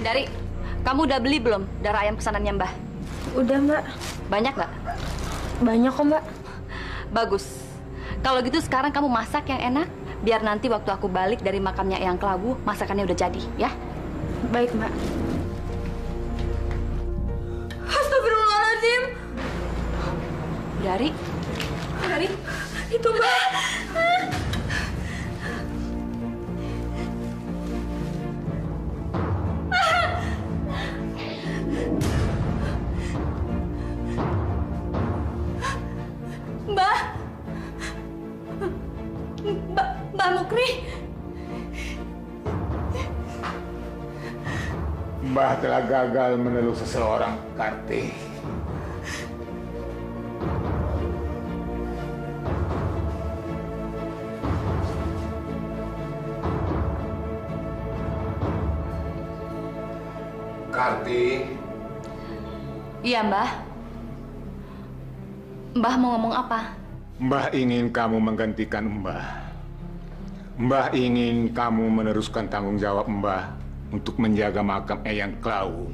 Dari, kamu udah beli belum darah ayam pesanannya Mbah? Udah, Mbak. Banyak nggak? Banyak kok, Mbak. Bagus. Kalau gitu sekarang kamu masak yang enak, biar nanti waktu aku balik dari makamnya Eyang Kelawu, masakannya udah jadi, ya? Baik, Mbak. Astagfirullahaladzim. Dari, Itu Mbak. Mbak Mukri. Mbah telah gagal meneluk seseorang, Karti. Karti. iya Mbah. Mbah mau ngomong apa? Mbah ingin kamu menggantikan Mbah. Mbah ingin kamu meneruskan tanggung jawab Mbah untuk menjaga makam Eyang Kelawu.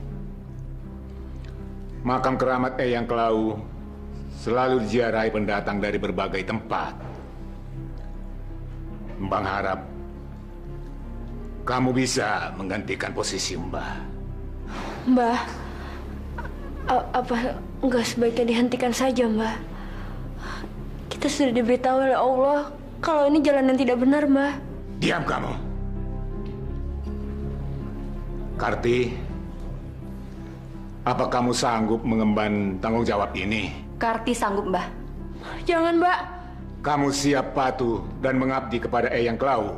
Makam keramat Eyang Kelawu selalu diziarahi pendatang dari berbagai tempat. Mbah harap kamu bisa menggantikan posisi Mbah. Mbah, apa nggak sebaiknya dihentikan saja, Mbah? Kita sudah diberitahu oleh Allah kalau ini jalan yang tidak benar, Mbah. Diam kamu. Karti, apa kamu sanggup mengemban tanggung jawab ini? Karti sanggup, Mbah. Jangan, Mbak. Kamu siap patuh dan mengabdi kepada Eyang Kelawu?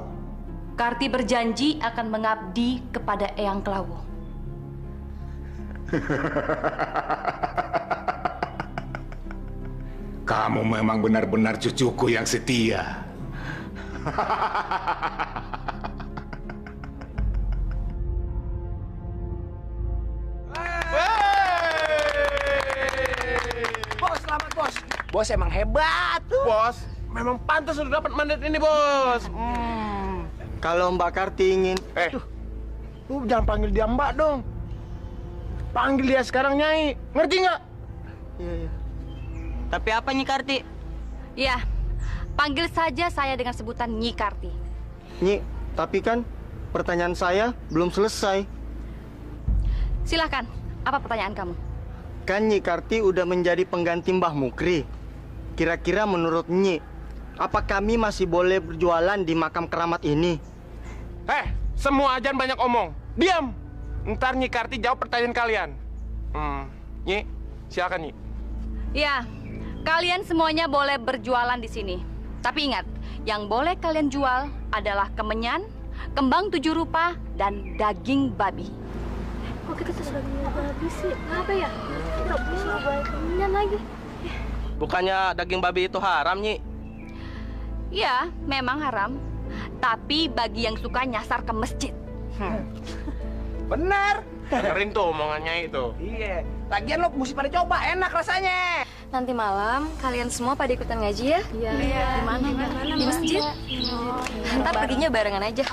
Karti berjanji akan mengabdi kepada Eyang Kelawu. Kamu memang benar-benar cucuku yang setia. Bos, selamat bos. Bos emang hebat tuh. Bos, memang pantas sudah dapat mandat ini, Bos. Kalau Mbak Karti ingin, Lu jangan panggil dia Mbak dong. Panggil dia sekarang Nyai. Ngerti nggak? Iya. Tapi apa Nyi Karti? Ya, panggil saja saya dengan sebutan Nyi Karti. Nyi, tapi kan pertanyaan saya belum selesai. Silahkan, apa pertanyaan kamu? Kan Nyi Karti udah menjadi pengganti Mbah Mukri. Kira-kira menurut Nyi, apa kami masih boleh berjualan di makam keramat ini? Semua ajan banyak omong. Diam. Ntar Nyi Karti jawab pertanyaan kalian. Nyi, silakan Nyi. Ya, kalian semuanya boleh berjualan di sini. Tapi ingat, yang boleh kalian jual adalah kemenyan, kembang 7 rupa, dan daging babi. Kok kita sudah babi sih? Apa ya? Nggak bisa buat kemenyan lagi. Bukannya daging babi itu haram, Nyi? Ya, memang haram. Tapi bagi yang suka nyasar ke masjid. Benar. Dengerin tuh omongannya itu. Iya. Lagian lo mesti pada coba, enak rasanya. Nanti malam kalian semua pada ikutan ngaji ya? Iya. Di mana? Di masjid. Ntar perginya barengan aja.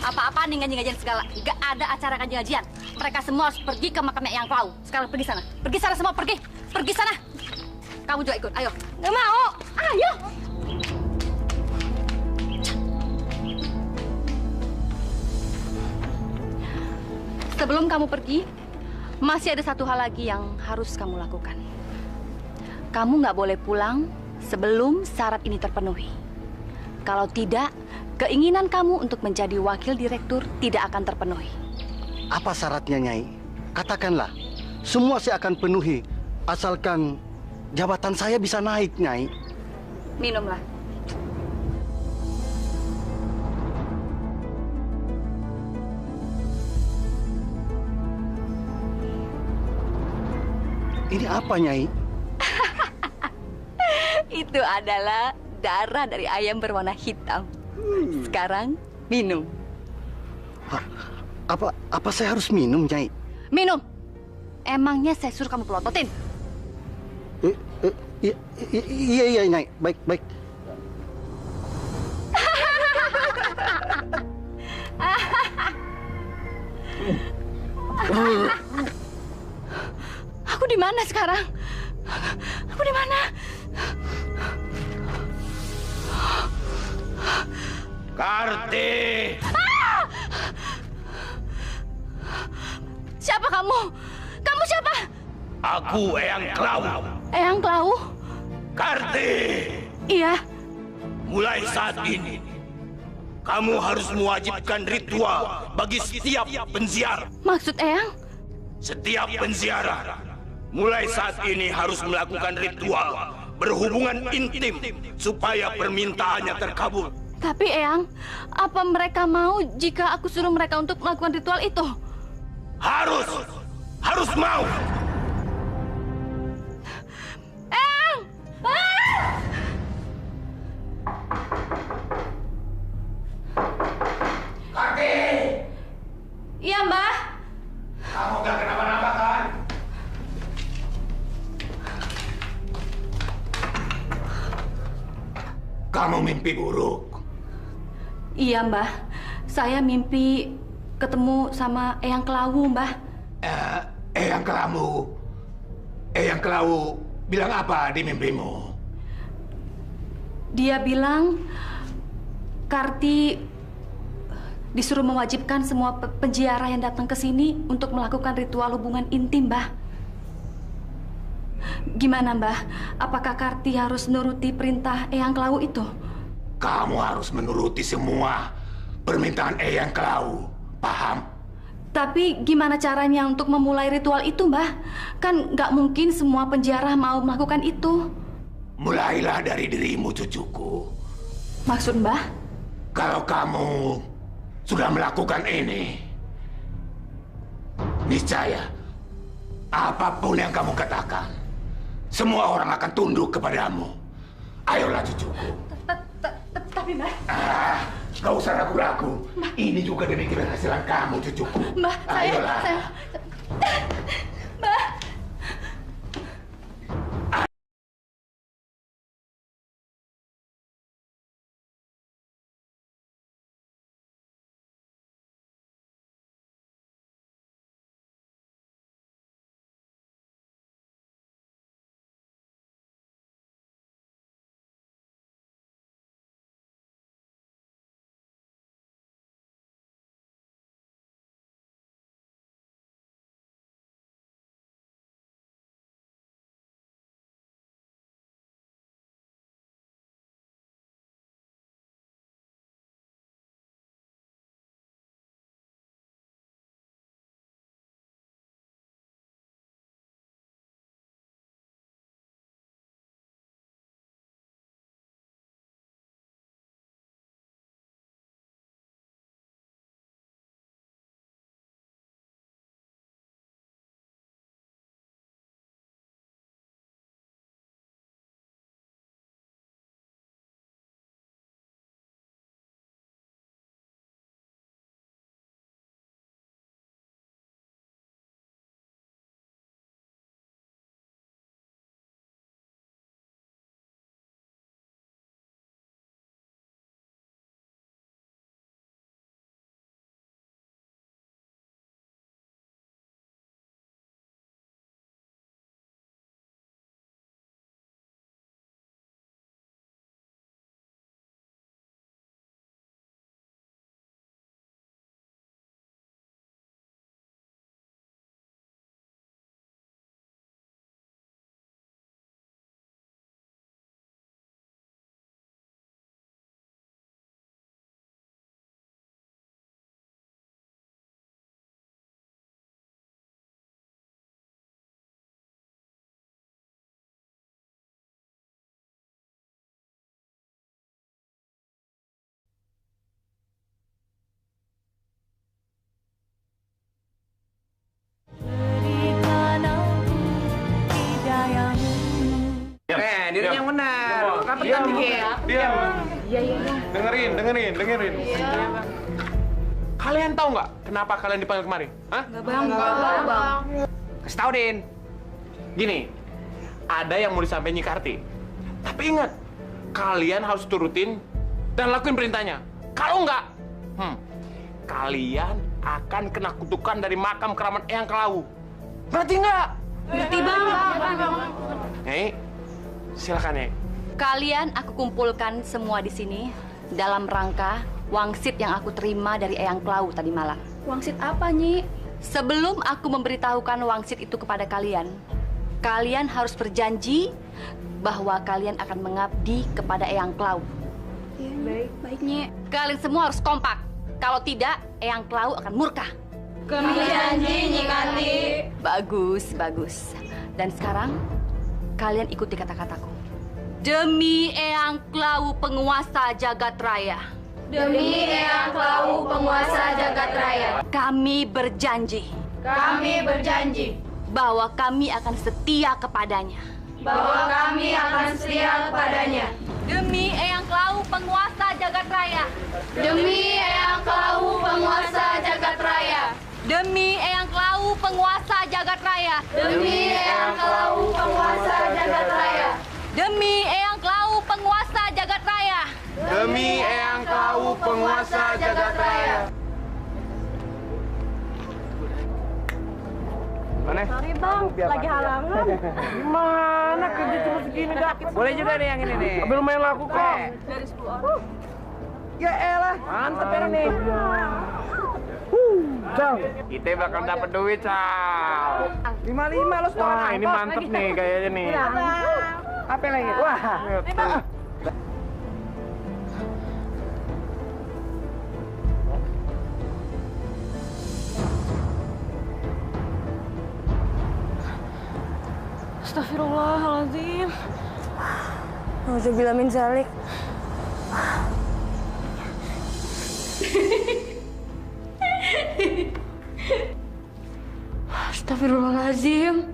Apa-apa nih ngaji-ngajian segala. Gak ada acara ngaji-ngajian. Mereka semua harus pergi ke makamnya Eyang Kelawu. Sekarang pergi sana. Pergi sana semua, pergi. Pergi sana. Kamu juga ikut, ayo. Nggak mau. Ayo. Sebelum kamu pergi, masih ada satu hal lagi yang harus kamu lakukan. Kamu nggak boleh pulang sebelum syarat ini terpenuhi. Kalau tidak, keinginan kamu untuk menjadi wakil direktur tidak akan terpenuhi. Apa syaratnya, Nyai? Katakanlah. Semua saya akan penuhi. Asalkan jabatan saya bisa naik, Nyai. Minumlah. Ini apa, Nyai? Itu adalah darah dari ayam berwarna hitam. Sekarang minum. Apa saya harus minum, Nyai? Minum. Emangnya saya suruh kamu pelototin? Iya, Nyai. Baik. Aku di mana sekarang? Aku di mana? Karti! Siapa kamu? Kamu siapa? Aku Eyang Klawu. Eyang Klawu? Karti! Iya. Mulai saat ini, kamu harus mewajibkan ritual bagi setiap penziarah. Maksud Eyang? Setiap penziarah, mulai saat ini harus melakukan ritual berhubungan intim supaya permintaannya terkabul. Tapi Eyang, apa mereka mau jika aku suruh mereka untuk melakukan ritual itu? Harus mau. Eyang! Karti! Iya, Mbah. Kamu gak kenapa-napa kan? Kamu mimpi buruk. Iya, Mbah. Saya mimpi ketemu sama Eyang Klawu, Mbah. Eyang Klawu bilang apa di mimpimu? Dia bilang Karti disuruh mewajibkan semua penziarah yang datang ke sini untuk melakukan ritual hubungan intim, Mbah. Gimana, Mbah? Apakah Karti harus nuruti perintah Eyang Klawu itu? Kamu harus menuruti semua permintaan Eyang Klawu. Paham? Tapi gimana caranya untuk memulai ritual itu, Mbah? Kan nggak mungkin semua penziarah mau melakukan itu. Mulailah dari dirimu, cucuku. Maksud Mbah? Kalau kamu sudah melakukan ini, niscaya apapun yang kamu katakan, semua orang akan tunduk kepadamu. Ayolah, cucuku. Tapi Mbah... Gak usah ragu-ragu. Ini juga demi keberhasilan kamu, cucuku. Mbah, ayolah. Mbah. Dirinya yang benar. Rapat kan dikit. Diam. Iya. Dengerin. Kalian tahu nggak kenapa kalian dipanggil kemari? Hah? Nggak, Bang. Kasih tahu, Din. Gini, ada yang mau disampaikan Nyi Karti. Tapi ingat, kalian harus turutin dan lakuin perintahnya. Kalau nggak, kalian akan kena kutukan dari makam keramat Eyang Kelau. Ngerti nggak? Ngerti Bang. Nyai, silakan Nyai. Kalian aku kumpulkan semua di sini dalam rangka wangsit yang aku terima dari Eyang Kelau tadi malam. Wangsit apa, Nyi? Sebelum aku memberitahukan wangsit itu kepada kalian, kalian harus berjanji bahwa kalian akan mengabdi kepada Eyang Kelau. Baik, Nyi. Kalian semua harus kompak. Kalau tidak, Eyang Kelau akan murka. Kami janji, Nyi Karti. Bagus, bagus. Dan sekarang, kalian ikuti kata-kataku. Demi Eyang Kelau penguasa jagat raya. Demi Eyang Kelau penguasa jagat raya. Kami berjanji Kami berjanji bahwa kami akan setia kepadanya. bahwa kami akan setia kepadanya. Demi Eyang Kelau penguasa jagat raya. Demi Eyang Kelau penguasa jagat raya. Demi Eyang Kelau penguasa jagat raya. Demi Eyang Kelau penguasa jagat raya. Demi Eyang Kelau penguasa jagat raya. Demi Eyang Kelau penguasa jagat raya. Mana? Sorry Bang, lagi halangan. Gimana kerja cuma segini dah? Boleh juga nih yang ini nih. Ambil lumayan laku kok. Dari 10 orang. Ya elah, mantep ya nih. Cal, kita bakal dapat duit, Cal. 55 lo sekarang. Wah, ini mantep nih kayaknya nih. Apa lagi? Wah. Astagfirullahaladzim. Nauzubillah min zalik. Astagfirullahaladzim.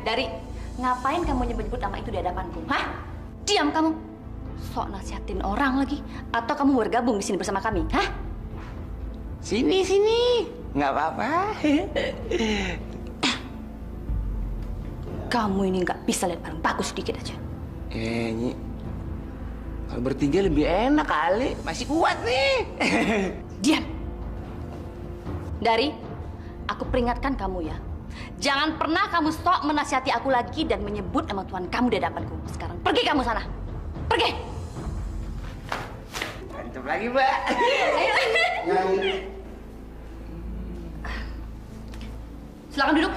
Dari, ngapain kamu nyebut-nyebut nama itu di hadapanku? Hah? Diam kamu. Sok nasihatin orang lagi. Atau kamu bergabung di sini bersama kami? Hah? Sini. Nggak apa-apa. Kamu ini nggak bisa lihat barang bagus sedikit aja. Nyi. Kalau bertiga lebih enak kali. Masih kuat nih. Diam. Dari, aku peringatkan kamu ya. Jangan pernah kamu sok menasihati aku lagi dan menyebut nama Tuhan kamu di hadapanku. Sekarang pergi kamu sana. Pergi. Mantap lagi, Mbak. Silakan duduk.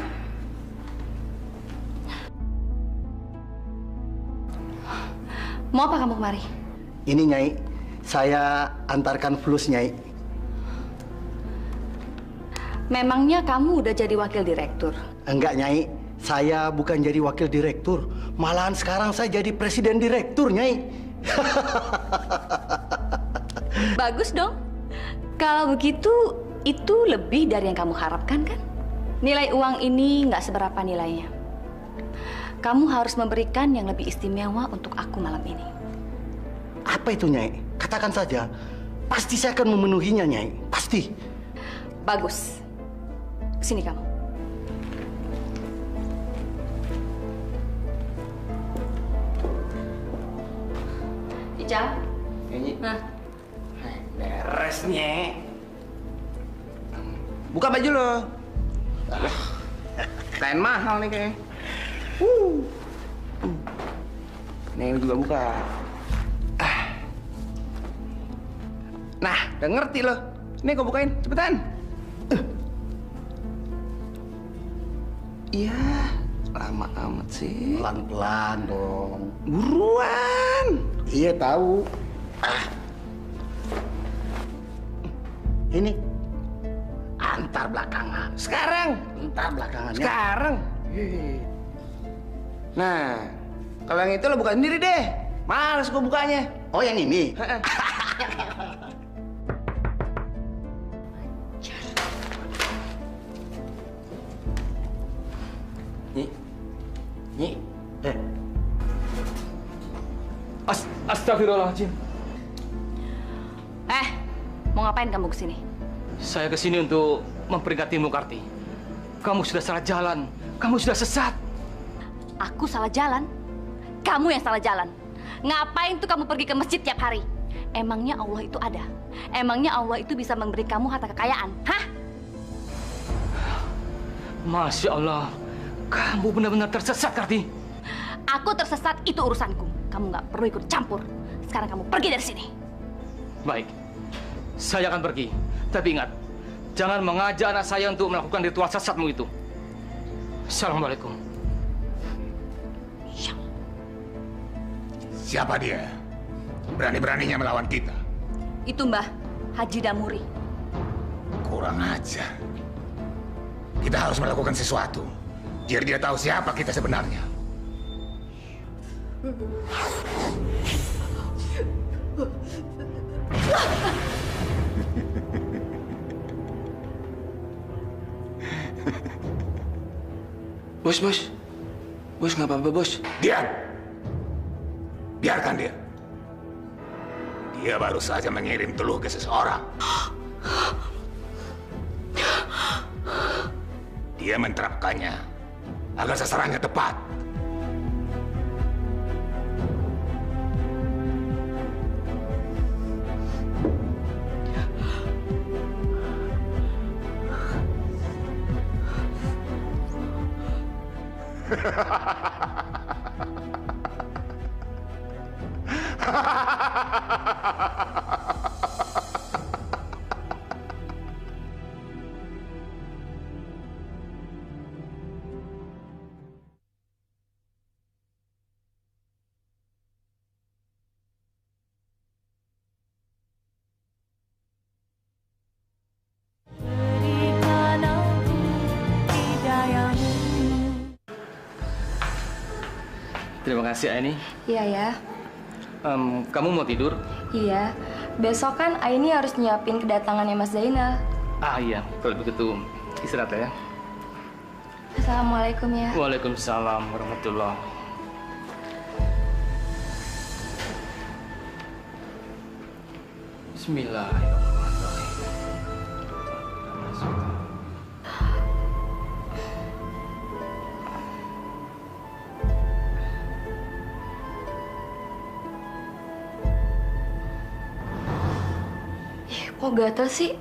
Mau apa kamu kemari? Ini Nyai, saya antarkan flus Nyai. Memangnya kamu udah jadi wakil direktur? Enggak Nyai, saya bukan jadi wakil direktur. Malahan sekarang saya jadi presiden direktur Nyai. Bagus dong. Kalau begitu, itu lebih dari yang kamu harapkan kan? Nilai uang ini nggak seberapa nilainya. Kamu harus memberikan yang lebih istimewa untuk aku malam ini. Apa itu Nyai? Katakan saja. Pasti saya akan memenuhinya Nyai. Pasti. Bagus. Sini kamu. Ical. Nyi. Nah, Beres, Nye. Buka baju lo. Kain mahal nih kayaknya. Nih juga buka. Nah, udah ngerti lo. Nih gue bukain, cepetan. Iya, lama amat sih. Pelan-pelan dong. Buruan. Iya tahu. Ini antar belakangan. Sekarang. Antar belakangannya. Sekarang. Nah, kalau yang itu lo buka sendiri deh. Males gue bukanya. Oh yang ini. Nyi. Astagfirullahaladzim. mau ngapain kamu kesini? Saya kesini untuk memperingatmu, Karti. Kamu sudah salah jalan. Kamu sudah sesat. Aku salah jalan? Kamu yang salah jalan. Ngapain tuh kamu pergi ke masjid tiap hari? Emangnya Allah itu ada? Emangnya Allah itu bisa memberi kamu harta kekayaan? Hah? Masya Allah, kamu benar-benar tersesat, Karti. Aku tersesat, itu urusanku. Kamu nggak perlu ikut campur. Sekarang kamu pergi dari sini. Baik, saya akan pergi. Tapi ingat, jangan mengajak anak saya untuk melakukan ritual sesatmu itu. Assalamualaikum. Siapa dia? Berani-beraninya melawan kita. Itu Mbah Haji Damuri. Kurang ajar. Kita harus melakukan sesuatu, biar dia tahu siapa kita sebenarnya. Bos, nggak apa-apa, bos. Diam! Biarkan dia. Dia baru saja mengirim teluh ke seseorang. Dia menerapkannya agar sasarannya tepat. Terima kasih, Aini. Iya ya. Kamu mau tidur? Iya. Besok kan Aini harus nyiapin kedatangannya Mas Zainal. Ah iya, kalau begitu istirahat ya. Assalamualaikum ya. Waalaikumsalam warahmatullahi. Bismillahirrahmanirrahim. Kok gatel sih?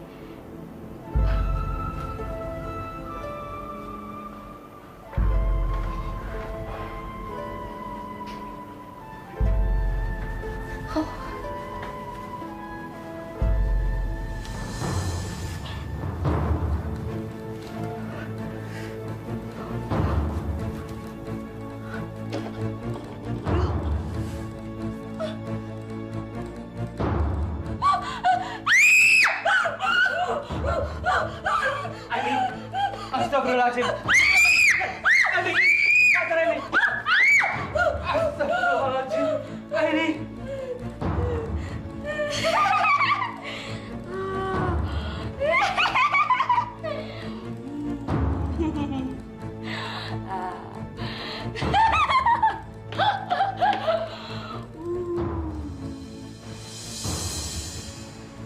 Astagfirullahaladzim. Aini, kacau ini. Astagfirullahaladzim. Aini.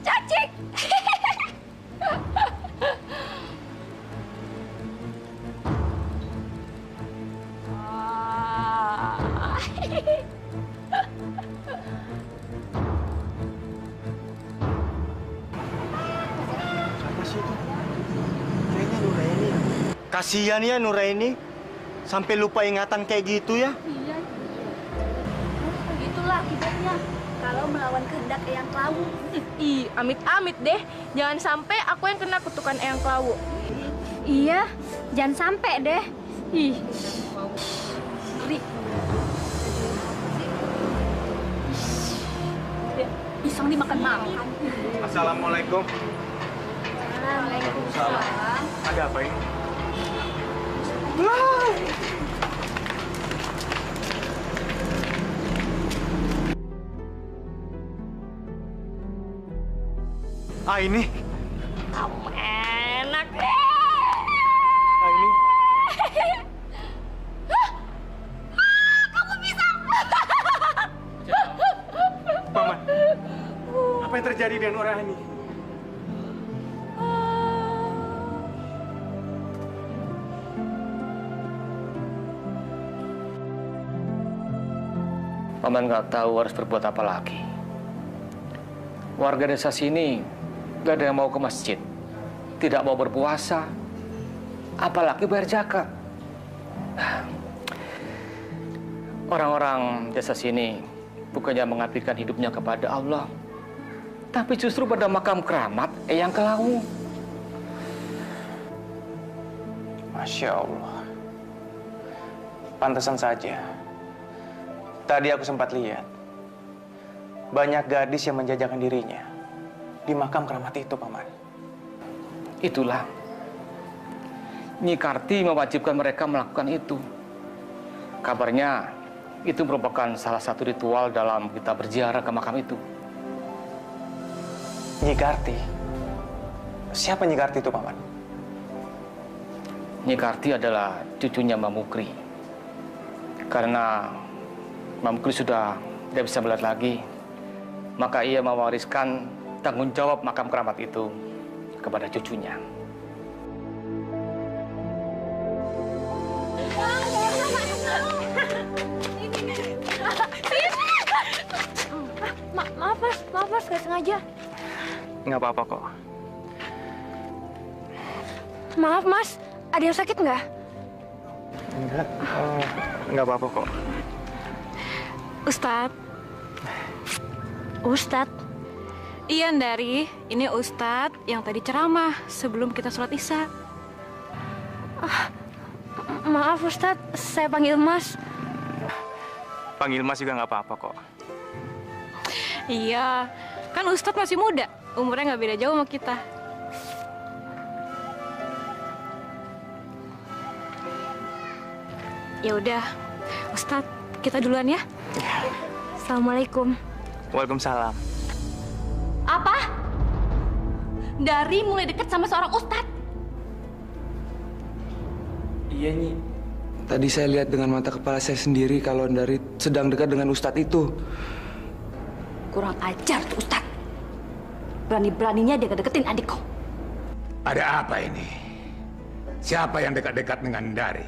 Cacik. Kasihan ya Nuraini, sampai lupa ingatan kayak gitu ya. Iya. Begitulah akibatnya kalau melawan kehendak Eyang Klawu. Ih, amit-amit deh. Jangan sampai aku yang kena kutukan Eyang Klawu. Iya, jangan sampai deh. Ih, Ngeri. Pisang dimakan makan. Assalamualaikum. Waalaikumsalam. Ada apa ini? Ah ini. enak. Ah ini. Kamu bisa. Paman. Apa yang terjadi dengan orang ini? Paman nggak tahu harus berbuat apa lagi. warga desa sini gak ada yang mau ke masjid, tidak mau berpuasa, apalagi bayar zakat. Orang-orang desa sini bukannya mengabdikan hidupnya kepada Allah, tapi justru pada makam keramat Eyang Kelawu. Masya Allah. Pantesan saja. Tadi aku sempat lihat. Banyak gadis yang menjajakan dirinya di makam keramat itu, Paman. Itulah. Nyi Karti mewajibkan mereka melakukan itu. Kabarnya itu merupakan salah satu ritual dalam kita berziarah ke makam itu. Nyi Karti? Siapa Nyi Karti itu, Paman? Nyi Karti adalah cucunya Mbak Mukri. Karena Mbak Mukri sudah tidak bisa melihat lagi, maka ia mewariskan tanggung jawab makam keramat itu kepada cucunya. Maaf mas, gak sengaja. Nggak apa-apa kok. Maaf mas, ada yang sakit nggak? Enggak, nggak apa-apa kok. Ustadz. Iya, Ndari. Ini Ustadz yang tadi ceramah sebelum kita sholat Isya. Maaf Ustadz, saya panggil Mas. Panggil Mas juga nggak apa-apa kok. Iya, kan Ustadz masih muda. Umurnya nggak beda jauh sama kita. Ya udah, Ustadz, kita duluan ya. Assalamualaikum. Waalaikumsalam. Apa? Dari mulai deket sama seorang ustadz? Iya, Nyi. Tadi saya lihat dengan mata kepala saya sendiri kalau Dari sedang dekat dengan ustadz itu. Kurang ajar tuh ustadz. Berani-beraninya dia deketin adikku. Ada apa ini? Siapa yang dekat-dekat dengan Dari?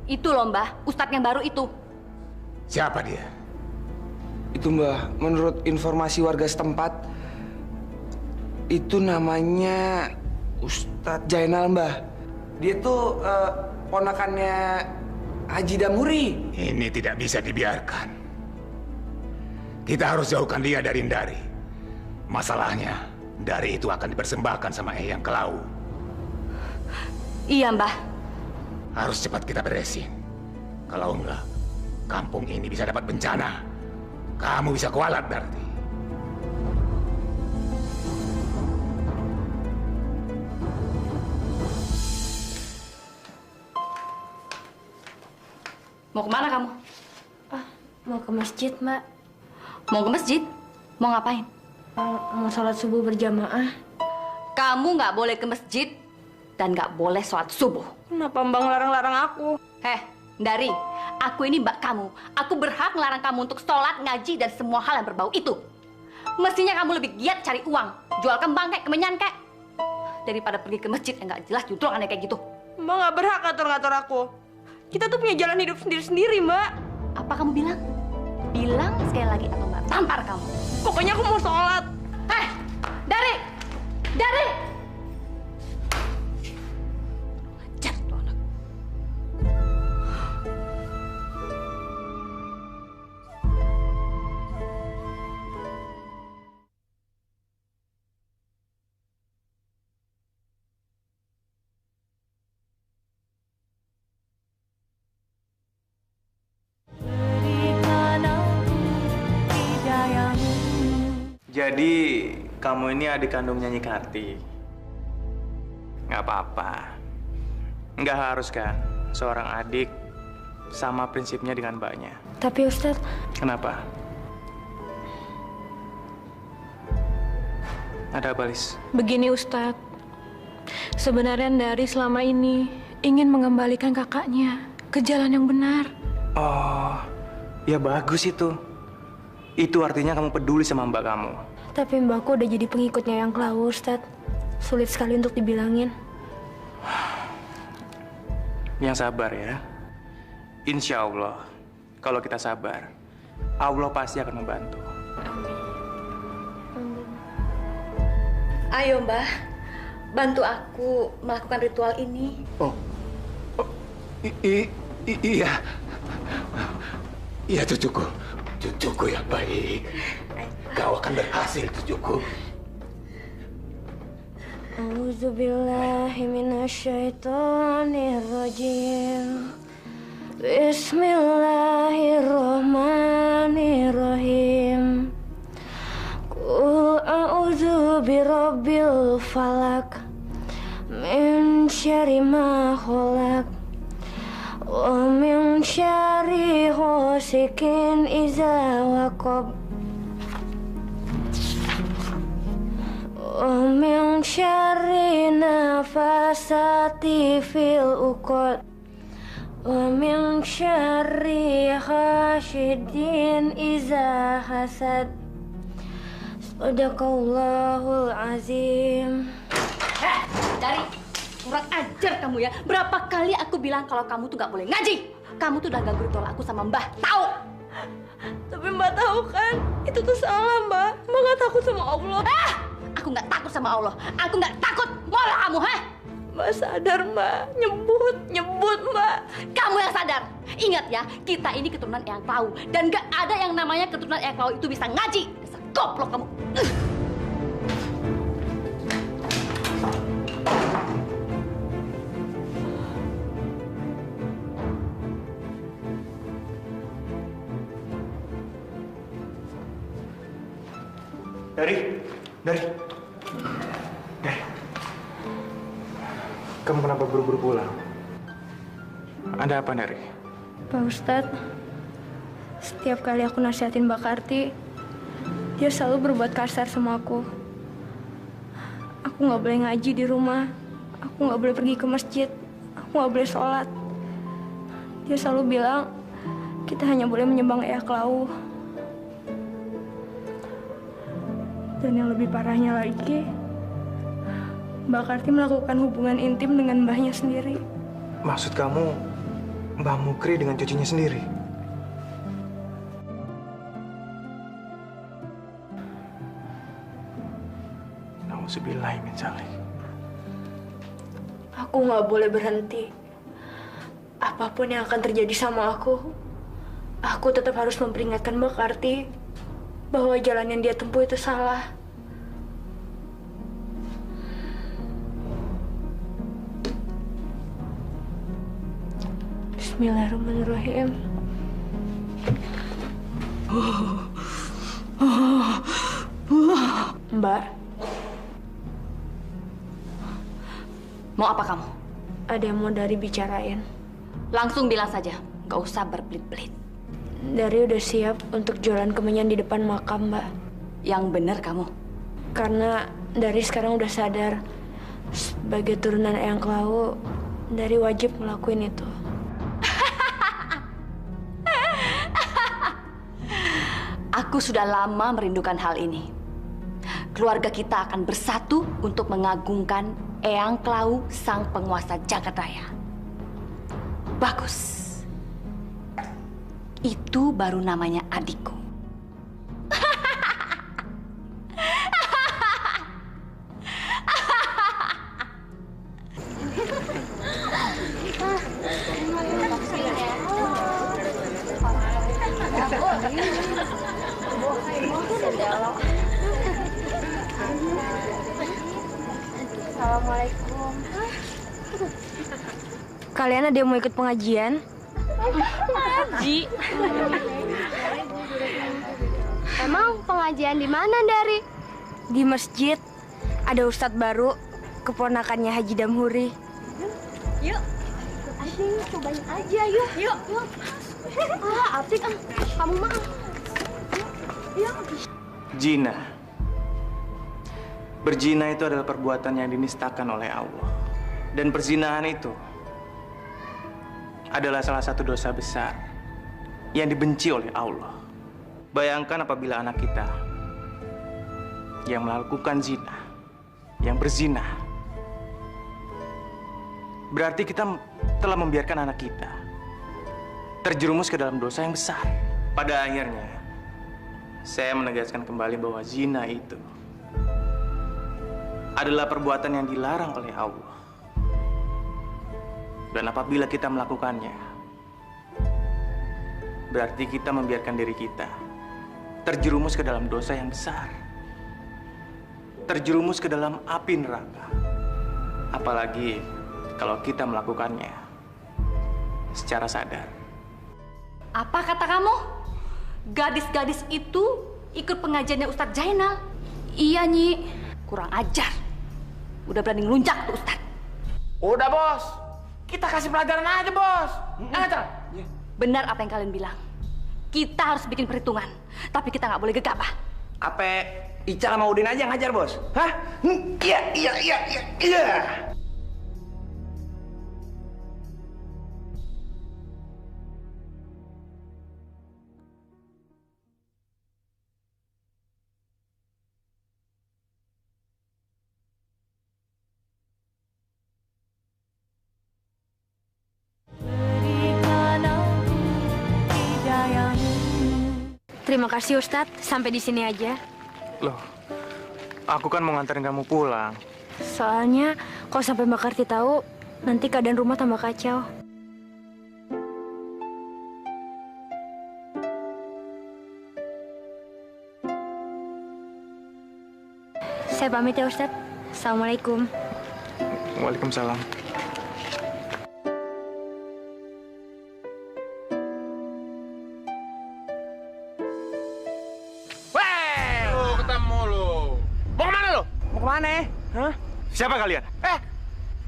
Itu loh Mbah, ustadz yang baru itu. Siapa dia? Itu Mbah, menurut informasi warga setempat, itu namanya Ustadz Jainal Mbah. Dia tuh ponakannya Haji Damuri. Ini tidak bisa dibiarkan. Kita harus jauhkan dia dari Dari. Masalahnya, Dari itu akan dipersembahkan sama Eyang Kelawu. Iya Mbah. Harus cepat kita beresin. Kalau enggak, kampung ini bisa dapat bencana. Kamu bisa kualat, Darti. Mau kemana kamu? Mau ke masjid, Mbak. Mau ke masjid? Mau ngapain? Mau sholat subuh berjamaah. Kamu nggak boleh ke masjid dan nggak boleh sholat subuh. Kenapa Mbak ngelarang-larang aku? Dari, aku ini mbak kamu. Aku berhak ngelarang kamu untuk sholat, ngaji, dan semua hal yang berbau itu. Mestinya kamu lebih giat cari uang. Jual kembang kayak kemenyan kayak. Daripada pergi ke masjid yang nggak jelas justru aneh kayak gitu. Mbak nggak berhak ngatur-ngatur aku. Kita tuh punya jalan hidup sendiri-sendiri, Mbak. Apa kamu bilang? Bilang sekali lagi atau mbak tampar kamu. Pokoknya aku mau sholat. Dari! Jadi, kamu ini adik kandungnya Nyi Karti. Nggak apa-apa. Nggak harus kan, seorang adik sama prinsipnya dengan mbaknya. Tapi Ustadz... Kenapa? Ada apa, Lis? Begini Ustadz, sebenarnya Dari selama ini ingin mengembalikan kakaknya ke jalan yang benar. Oh, ya bagus itu. Itu artinya kamu peduli sama mbak kamu. Tapi mbakku udah jadi pengikutnya yang Kelawu, Ustadz. Sulit sekali untuk dibilangin. Yang sabar ya. Insya Allah, kalau kita sabar, Allah pasti akan membantu. Amin. Ayo, Mbah. Bantu aku melakukan ritual ini. Iya. Iya, cucuku. Cucuku yang baik. Kau akan berhasil, cucuku. A'udzubillahi minasyaitonirrajim. Bismillahirrahmanirrahim. Qul a'udzu birabbil falaq min syarri ma khalaq wa min syarri ghasikin idza waqab wa min syarri nafasati fil uqad wa min syarri hasidin idza hasad. Sadaqallahul azim. Dari kurang ajar kamu ya. Berapa kali aku bilang kalau kamu tuh nggak boleh ngaji. Kamu tuh udah ganggu ritual aku sama Mbah. Tahu? Tapi Mbak tahu kan, itu tuh salah Mbak. Mbak nggak takut sama Allah. Aku nggak takut sama Allah. Aku nggak takut. Malah kamu, Mbak sadar Mbak, nyebut Mbak. Kamu yang sadar. Ingat ya, kita ini keturunan Eyang Klau. Dan nggak ada yang namanya keturunan Eyang Klau itu bisa ngaji. Dasar goblok kamu. Dari. Kamu kenapa buru-buru pulang? Ada apa, Dari? Pak Ustadz, setiap kali aku nasihatin Mbak Karti, dia selalu berbuat kasar sama aku. Aku nggak boleh ngaji di rumah, aku nggak boleh pergi ke masjid, aku nggak boleh sholat. Dia selalu bilang, kita hanya boleh menyembah Eyang Klau. Dan yang lebih parahnya lagi, Mbak Karti melakukan hubungan intim dengan mbahnya sendiri. Maksud kamu, Mbah Mukri dengan cucunya sendiri? Nauzubillahi min dzalik. Aku nggak boleh berhenti. Apapun yang akan terjadi sama aku tetap harus memperingatkan Mbak Karti bahwa jalan yang dia tempuh itu salah. Bismillahirrahmanirrahim. Mbak. Mau apa kamu? Ada yang mau Dari bicarain. Langsung bilang saja, nggak usah berbelit-belit. Dari udah siap untuk jualan kemenyan di depan makam, Mbak. Yang benar kamu. Karena Dari sekarang udah sadar sebagai turunan Eyang Klau, Dari wajib ngelakuin itu. Aku sudah lama merindukan hal ini. Keluarga kita akan bersatu untuk mengagungkan Eyang Klau, sang penguasa jagat raya. Bagus. Itu baru namanya adikku. Assalamualaikum. Kalian ada yang mau ikut pengajian? Ngaji. Emang pengajian di mana, Dari? Di masjid. Ada ustadz baru, keponakannya Haji Damhuri. Yuk. Asyik, cobain aja, yuk. Yuk. Atik, kamu mah. Yuk. Zina. Berzina itu adalah perbuatan yang dinistakan oleh Allah. Dan perzinahan itu adalah salah satu dosa besar yang dibenci oleh Allah. Bayangkan apabila anak kita yang melakukan zina, yang berzina, berarti kita telah membiarkan anak kita terjerumus ke dalam dosa yang besar. Pada akhirnya, saya menegaskan kembali bahwa zina itu adalah perbuatan yang dilarang oleh Allah. Dan apabila kita melakukannya, berarti kita membiarkan diri kita terjerumus ke dalam dosa yang besar. Terjerumus ke dalam api neraka. Apalagi kalau kita melakukannya secara sadar. Apa kata kamu? Gadis-gadis itu ikut pengajiannya Ustadz Jainal? Iya, Nyi. Kurang ajar. Udah berani ngelunjak tuh Ustadz. Udah, Bos. Kita kasih pelajaran aja, Bos. Ajar. Benar apa yang kalian bilang. Kita harus bikin perhitungan. Tapi kita nggak boleh gegabah. Apa Ica sama Udin aja yang ngajar, Bos? Hah? Iya. Terima kasih Ustadz, sampai di sini aja. Loh, aku kan mau nganterin kamu pulang. Soalnya kalau sampai Mbak Karti tahu, nanti keadaan rumah tambah kacau. Saya pamit ya Ustadz. Assalamualaikum. Waalaikumsalam. Kemana? Hah? Siapa kalian?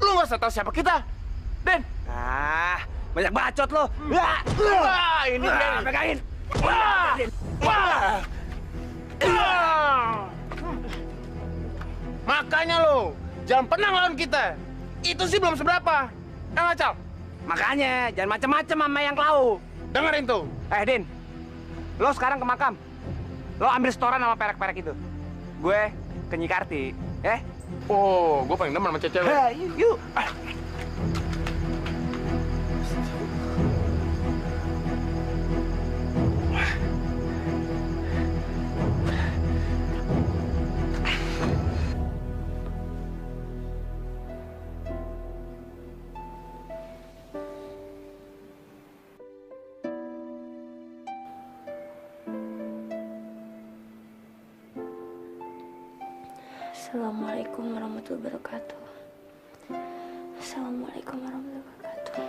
Lu nggak usah tahu siapa kita, Den. Banyak bacot lo. Wah, ini dia. Pegangin. Makanya lo jangan pernah ngelawan kita. Itu sih belum seberapa. Cal. Makanya jangan macem-macem sama yang klau. Dengerin tuh. Din, lo sekarang ke makam. Lo ambil setoran sama perek-perek itu. Gue ke Nyi Karti, Oh, gue paling demen sama cewek. Yuk. Assalamualaikum warahmatullahi wabarakatuh. Assalamualaikum warahmatullahi wabarakatuh.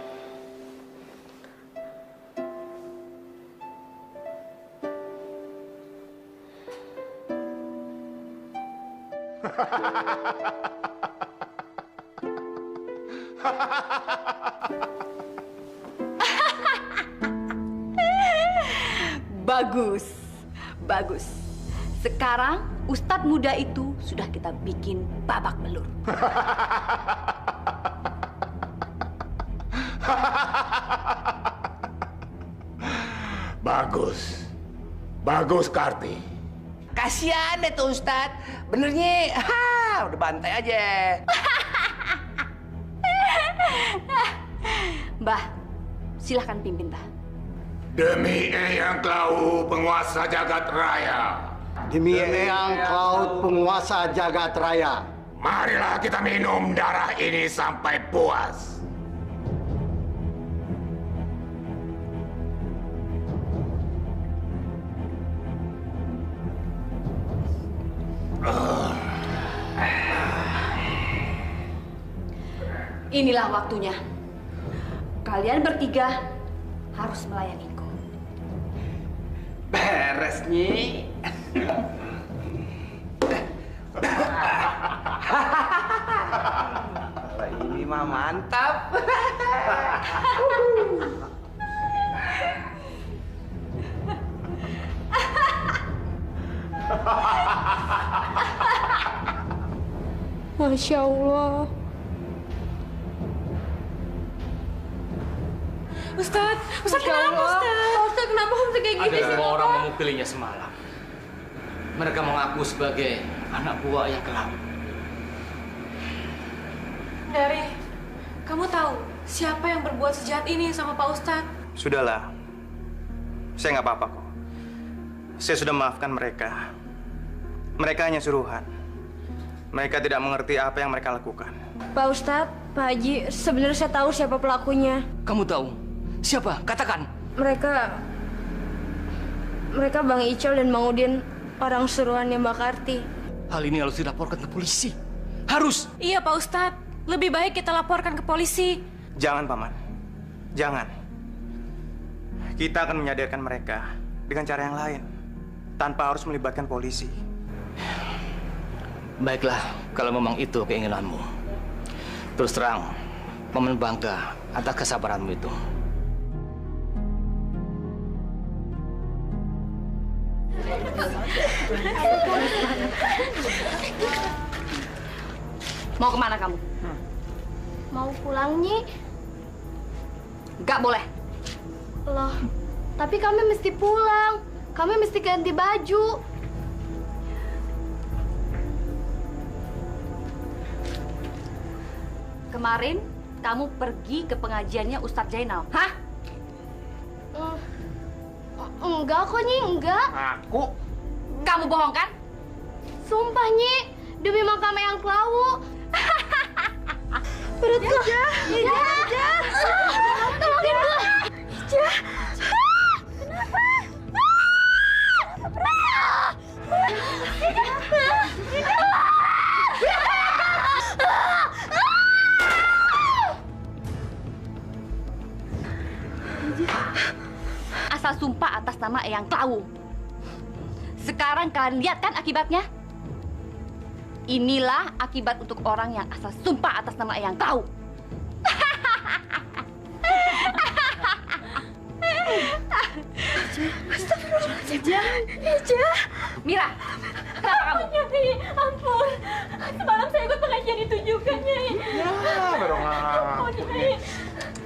Bagus. Bagus. Sekarang Ustadz muda itu sudah kita bikin babak belur. Bagus. Bagus, Karti. Kasian deh tuh Ustadz. Benernya, udah bantai aja. Mbah, silahkan pimpin, Mbah. Demi Eyang Klau, penguasa jagat raya. Demi Eyang Cloud, penguasa jagat raya. Marilah kita minum darah ini sampai puas. Inilah waktunya. Kalian bertiga harus melayaniku. Beres, Nyi. Ini mah mantap. Masya Allah. Ustadz kenapa Ustadz kenapa kamu kayak gini sih? Ada dua orang memukilinya semalam. Mereka mengaku sebagai anak buah yang kelam. Dari, kamu tahu siapa yang berbuat sejahat ini sama Pak Ustadz? Sudahlah. Saya nggak apa-apa kok. Saya sudah memaafkan mereka. Mereka hanya suruhan. Mereka tidak mengerti apa yang mereka lakukan. Pak Ustadz, Pak Haji, sebenarnya saya tahu siapa pelakunya. Kamu tahu? Siapa? Katakan. Mereka Bang Icol dan Bang Udin, orang suruhannya Mbak Karti. Hal ini harus dilaporkan ke polisi. Harus. Iya, Pak Ustadz. Lebih baik kita laporkan ke polisi. Jangan, Paman. Jangan. Kita akan menyadarkan mereka dengan cara yang lain, tanpa harus melibatkan polisi. Baiklah, kalau memang itu keinginanmu. Terus terang, Paman bangga atas kesabaranmu itu. Mau kemana kamu? Mau pulang, Nyi? Gak boleh. Loh, tapi kami mesti pulang. Kami mesti ganti baju. Kemarin kamu pergi ke pengajiannya Ustadz Zainal, hah? Enggak kok, Nyi, enggak. Aku? Kamu bohong kan? Sumpah, Nyi, demi makam Eyang Klawu. Perutku. Ija. Tolongin gua. Ija. Kenapa? Asal sumpah atas nama Eyang Klawu. Sekarang kalian lihat kan akibatnya? Inilah akibat untuk orang yang asal sumpah atas nama Eyang Klawu. Ija. Mira, kenapa kamu? Nyai, ampun. Semalam saya ikut pengajian itu juga, Nyai. Ya, baru Ampun, Nyai.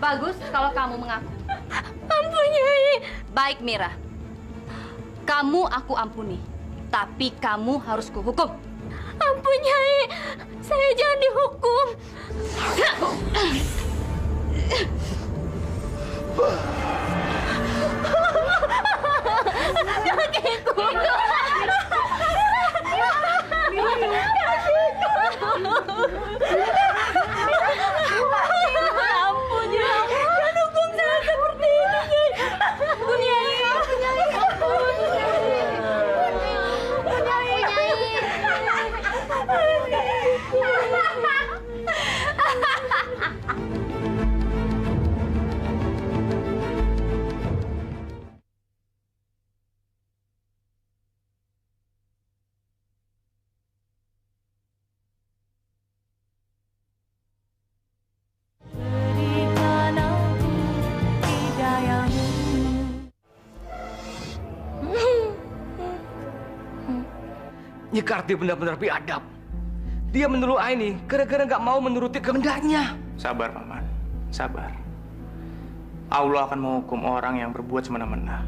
Bagus kalau kamu mengaku. Ampun, Nyai. Baik, Mira. Kamu aku ampuni. Tapi kamu harus kuhukum. Ampun, Nyai. Saya jangan dihukum. Kakiku. Ampun, Nyai. Jangan hukum saya seperti ini, Nyai. Ampun, Nyai. Nyi Karti benar-benar biadab. Dia menuduh Aini gara-gara nggak mau menuruti kehendaknya. Sabar, Paman. Sabar. Allah akan menghukum orang yang berbuat semena-mena.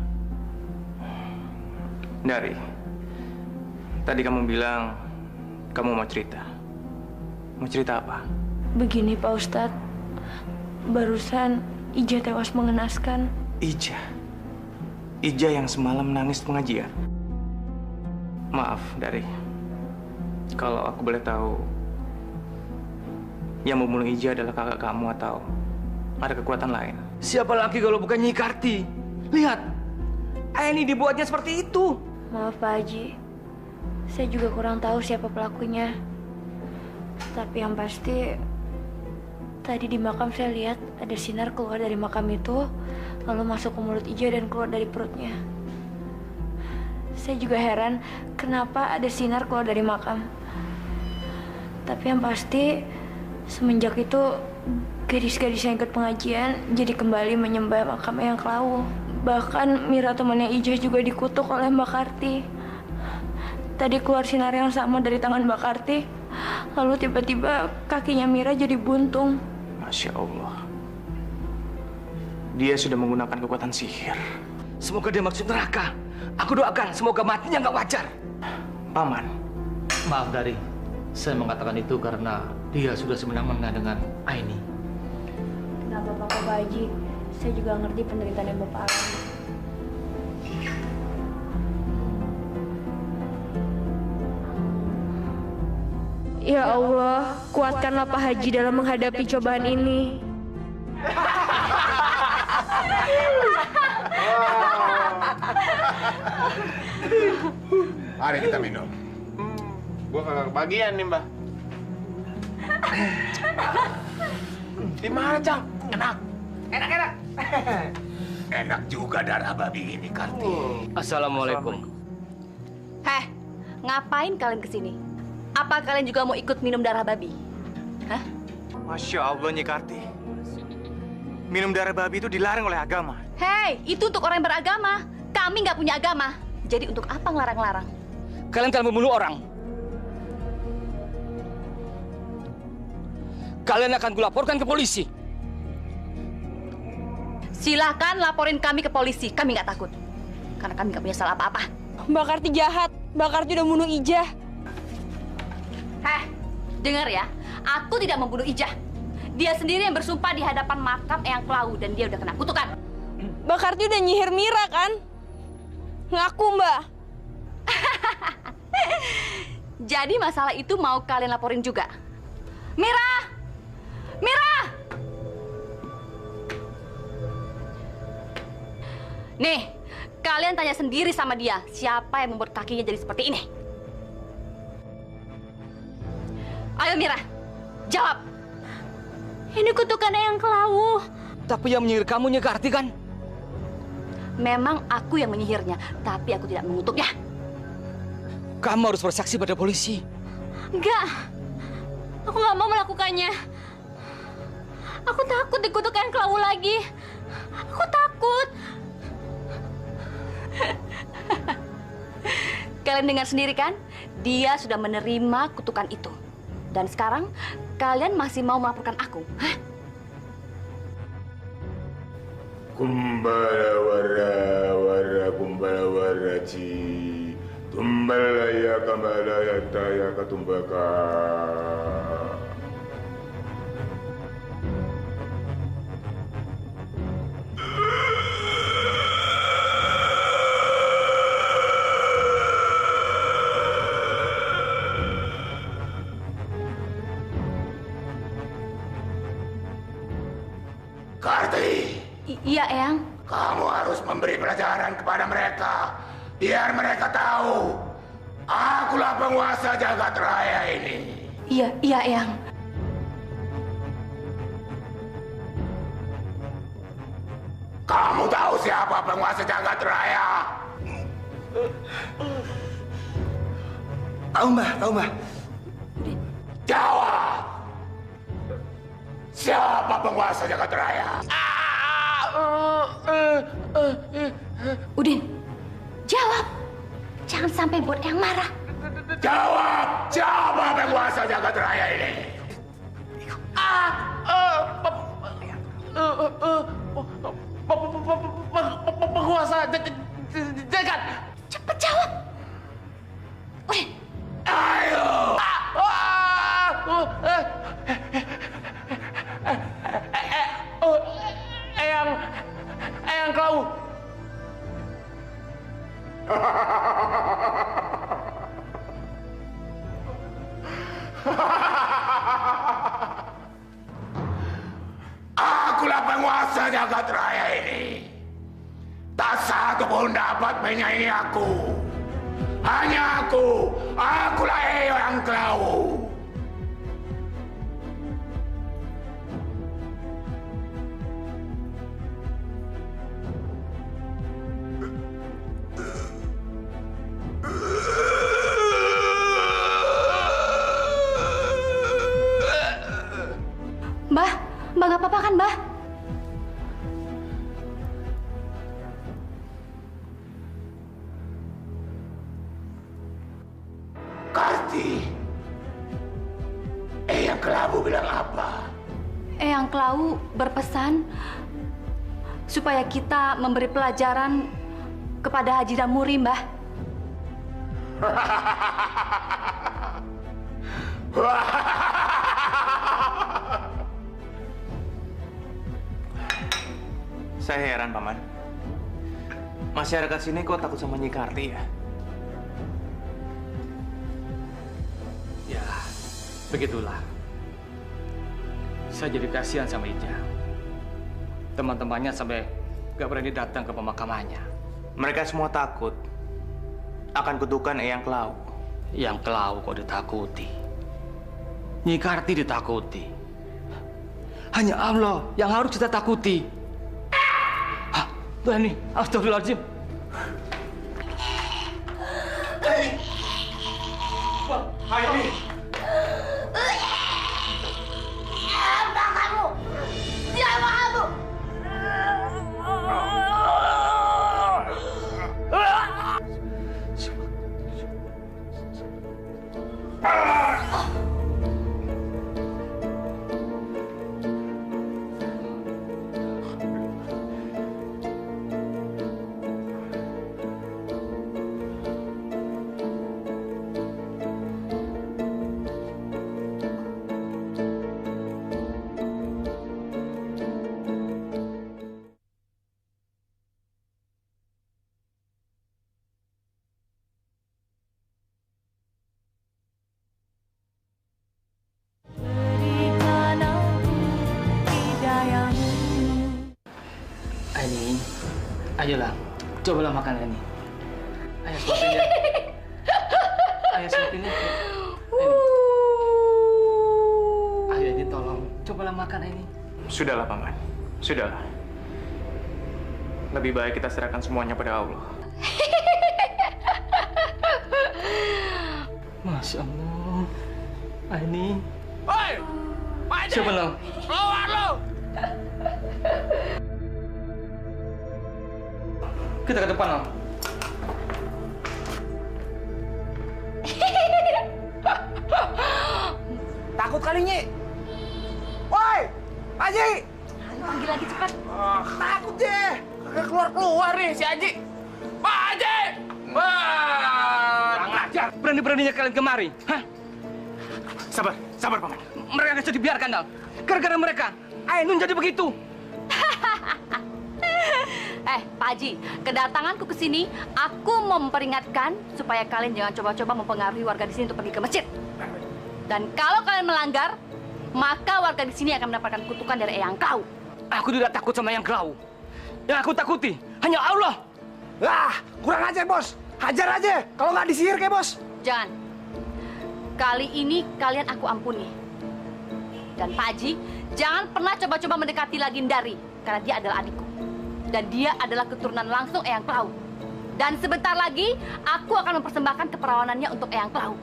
Dari, tadi kamu bilang kamu mau cerita. Mau cerita apa? Begini, Pak Ustadz. Barusan Ija tewas mengenaskan. Ija? Ija yang semalam menangis pengajian? Maaf, Dari. Kalau aku boleh tahu, yang membunuh Ija adalah kakak kamu atau ada kekuatan lain? Siapa lagi kalau bukan Nyi Karti? Lihat, Aini dibuatnya seperti itu. Maaf, Pak Haji. Saya juga kurang tahu siapa pelakunya. Tapi yang pasti, tadi di makam saya lihat ada sinar keluar dari makam itu, lalu masuk ke mulut Ija dan keluar dari perutnya. Saya juga heran kenapa ada sinar keluar dari makam. Tapi yang pasti, semenjak itu gadis-gadis yang ikut pengajian jadi kembali menyembah makam Eyang Klawu. Bahkan Mira temannya Ija juga dikutuk oleh Mbak Karti. Tadi keluar sinar yang sama dari tangan Mbak Karti, lalu tiba-tiba kakinya Mira jadi buntung. Masya Allah. Dia sudah menggunakan kekuatan sihir. Semoga dia masuk neraka. Aku doakan semoga matinya nggak wajar. Paman. Maaf, Dari. Saya mengatakan itu karena dia sudah semena-mena dengan Aini. Kenapa Pak Haji? Saya juga ngerti penderitaan yang Bapak alami. Ya Allah, kuatkanlah Pak Haji dalam menghadapi cobaan ini. Mari kita minum. Gua kagak kebagian nih, Mbah. Gimana, Cang? Enak. Enak. Enak juga darah babi ini, Karti. Assalamualaikum. Heh, ngapain kalian kesini? Apa kalian juga mau ikut minum darah babi? Hah? Masya Allah, Nyi Karti. Minum darah babi itu dilarang oleh agama. Hei, itu untuk orang yang beragama. Kami nggak punya agama. Jadi untuk apa ngelarang-larang? Kalian telah membunuh orang. Kalian akan kulaporkan ke polisi. Silakan laporin kami ke polisi. Kami nggak takut. Karena kami nggak punya salah apa-apa. Mbak Karti jahat. Mbak Karti udah bunuh Ijah. Heh, dengar ya. Aku tidak membunuh Ijah. Dia sendiri yang bersumpah di hadapan makam Eyang Klawu dan dia udah kena kutukan. Mbak Karti udah nyihir Mira kan? Ngaku, Mbak. Jadi masalah itu mau kalian laporin juga. Mira! Mira! Nih, kalian tanya sendiri sama dia, siapa yang membuat kakinya jadi seperti ini? Ayo Mira, jawab. Ini kutukan Eyang Klawu. Tapi yang menyihir kamu, Nyi Karti, kan? Memang aku yang menyihirnya, tapi aku tidak mengutuknya. Kamu harus bersaksi pada polisi. Enggak. Aku nggak mau melakukannya. Aku takut dikutuk Eyang Klawu lagi. Aku takut. Kalian dengar sendiri kan? Dia sudah menerima kutukan itu. Dan sekarang, kalian masih mau melaporkan aku? Hah? Kumbala wara kumbala wara ci tumbala ya kambala ya taya katumbaka. Karti. Iya, Eyang. Kamu harus memberi pelajaran kepada mereka, biar mereka tahu akulah penguasa jagat raya ini. Iya, Eyang. Kamu tahu siapa penguasa jagat raya? Tahu, Mbah. Jawab. Siapa penguasa jagat raya? Udin, jawab. Jangan sampai buat Eyang marah. Jawab, siapa penguasa jagat raya ini? Penguasa jagat. Cepat jawab. Udin. Ayo. Eyang Klawu. Akulah penguasa jagat raya ini. Tak satu pun dapat menyaingi aku. Hanya aku. Akulah Eyang Klawu. Mbak nggak apa-apa kan, Mbak? Karti, Eyang Klawu bilang apa? Eyang Klawu berpesan supaya kita memberi pelajaran kepada Haji Damuri, Mbah. Saya heran, Paman. Masyarakat sini kok takut sama Nyi Karti ya? Ya, Begitulah. Saya jadi kasihan sama Ija. Teman-temannya sampai gak berani datang ke pemakamannya. Mereka semua takut akan kutukan Eyang Klau. Yang Klau kok ditakuti? Nyi Karti ditakuti. Hanya Allah yang harus kita takuti. Hah, ini, astagfirullahaladzim. Aini. Apa kamu? Siapa kamu? Aini, ayolah, cobalah makan ini. Ayo suapin ya. Ayo suapin ya. Ayo ini tolong, cobalah makan ini. Sudahlah, Paman. Sudahlah. Lebih baik kita serahkan semuanya pada Allah. Masya Allah. Aini. Hei! Pak Haji! Siapa lo? Keluar lo! Kita ke depan, Om. Takut kali, Nyi. Woi, Pak Haji. Panggil lagi cepat. Takut deh. Kagak keluar-keluar nih si Haji. Pak Haji! Wah! Kurang ajar. Berani-beraninya kalian kemari. Hah? Sabar, sabar, Paman. Mereka nggak bisa dibiarkan, Dal. Gara-gara mereka, Ainun jadi begitu. Pak Haji, kedatanganku ke sini, aku memperingatkan supaya kalian jangan coba-coba mempengaruhi warga di sini untuk pergi ke masjid. Dan kalau kalian melanggar, maka warga di sini akan mendapatkan kutukan dari Eyang Klau. Aku tidak takut sama Eyang Klau. Yang aku takuti hanya Allah. Lah, kurang ajar, Bos. Hajar aja. Kalau nggak disihir kayak Bos. Jangan. Kali ini kalian aku ampuni. Dan Pak Haji, jangan pernah coba-coba mendekati lagi Ndari, karena dia adalah adikku. Dan dia adalah keturunan langsung Eyang Klau. Dan sebentar lagi, aku akan mempersembahkan keperawanannya untuk Eyang Klau.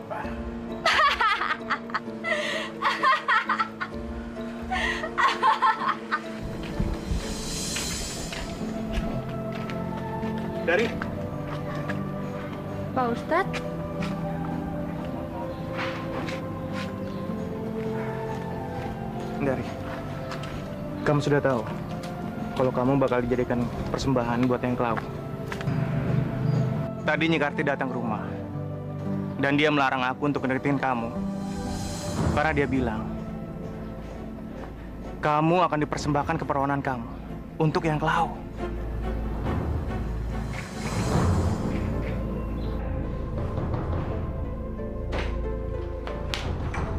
Dari? Pak Ustadz? Dari. Kamu sudah tahu kalau kamu bakal dijadikan persembahan buat Eyang Klau. Tadi Nyi Karti datang ke rumah. Dan dia melarang aku untuk ngedeketin kamu. Karena dia bilang, kamu akan dipersembahkan keperawanan kamu untuk Eyang Klau.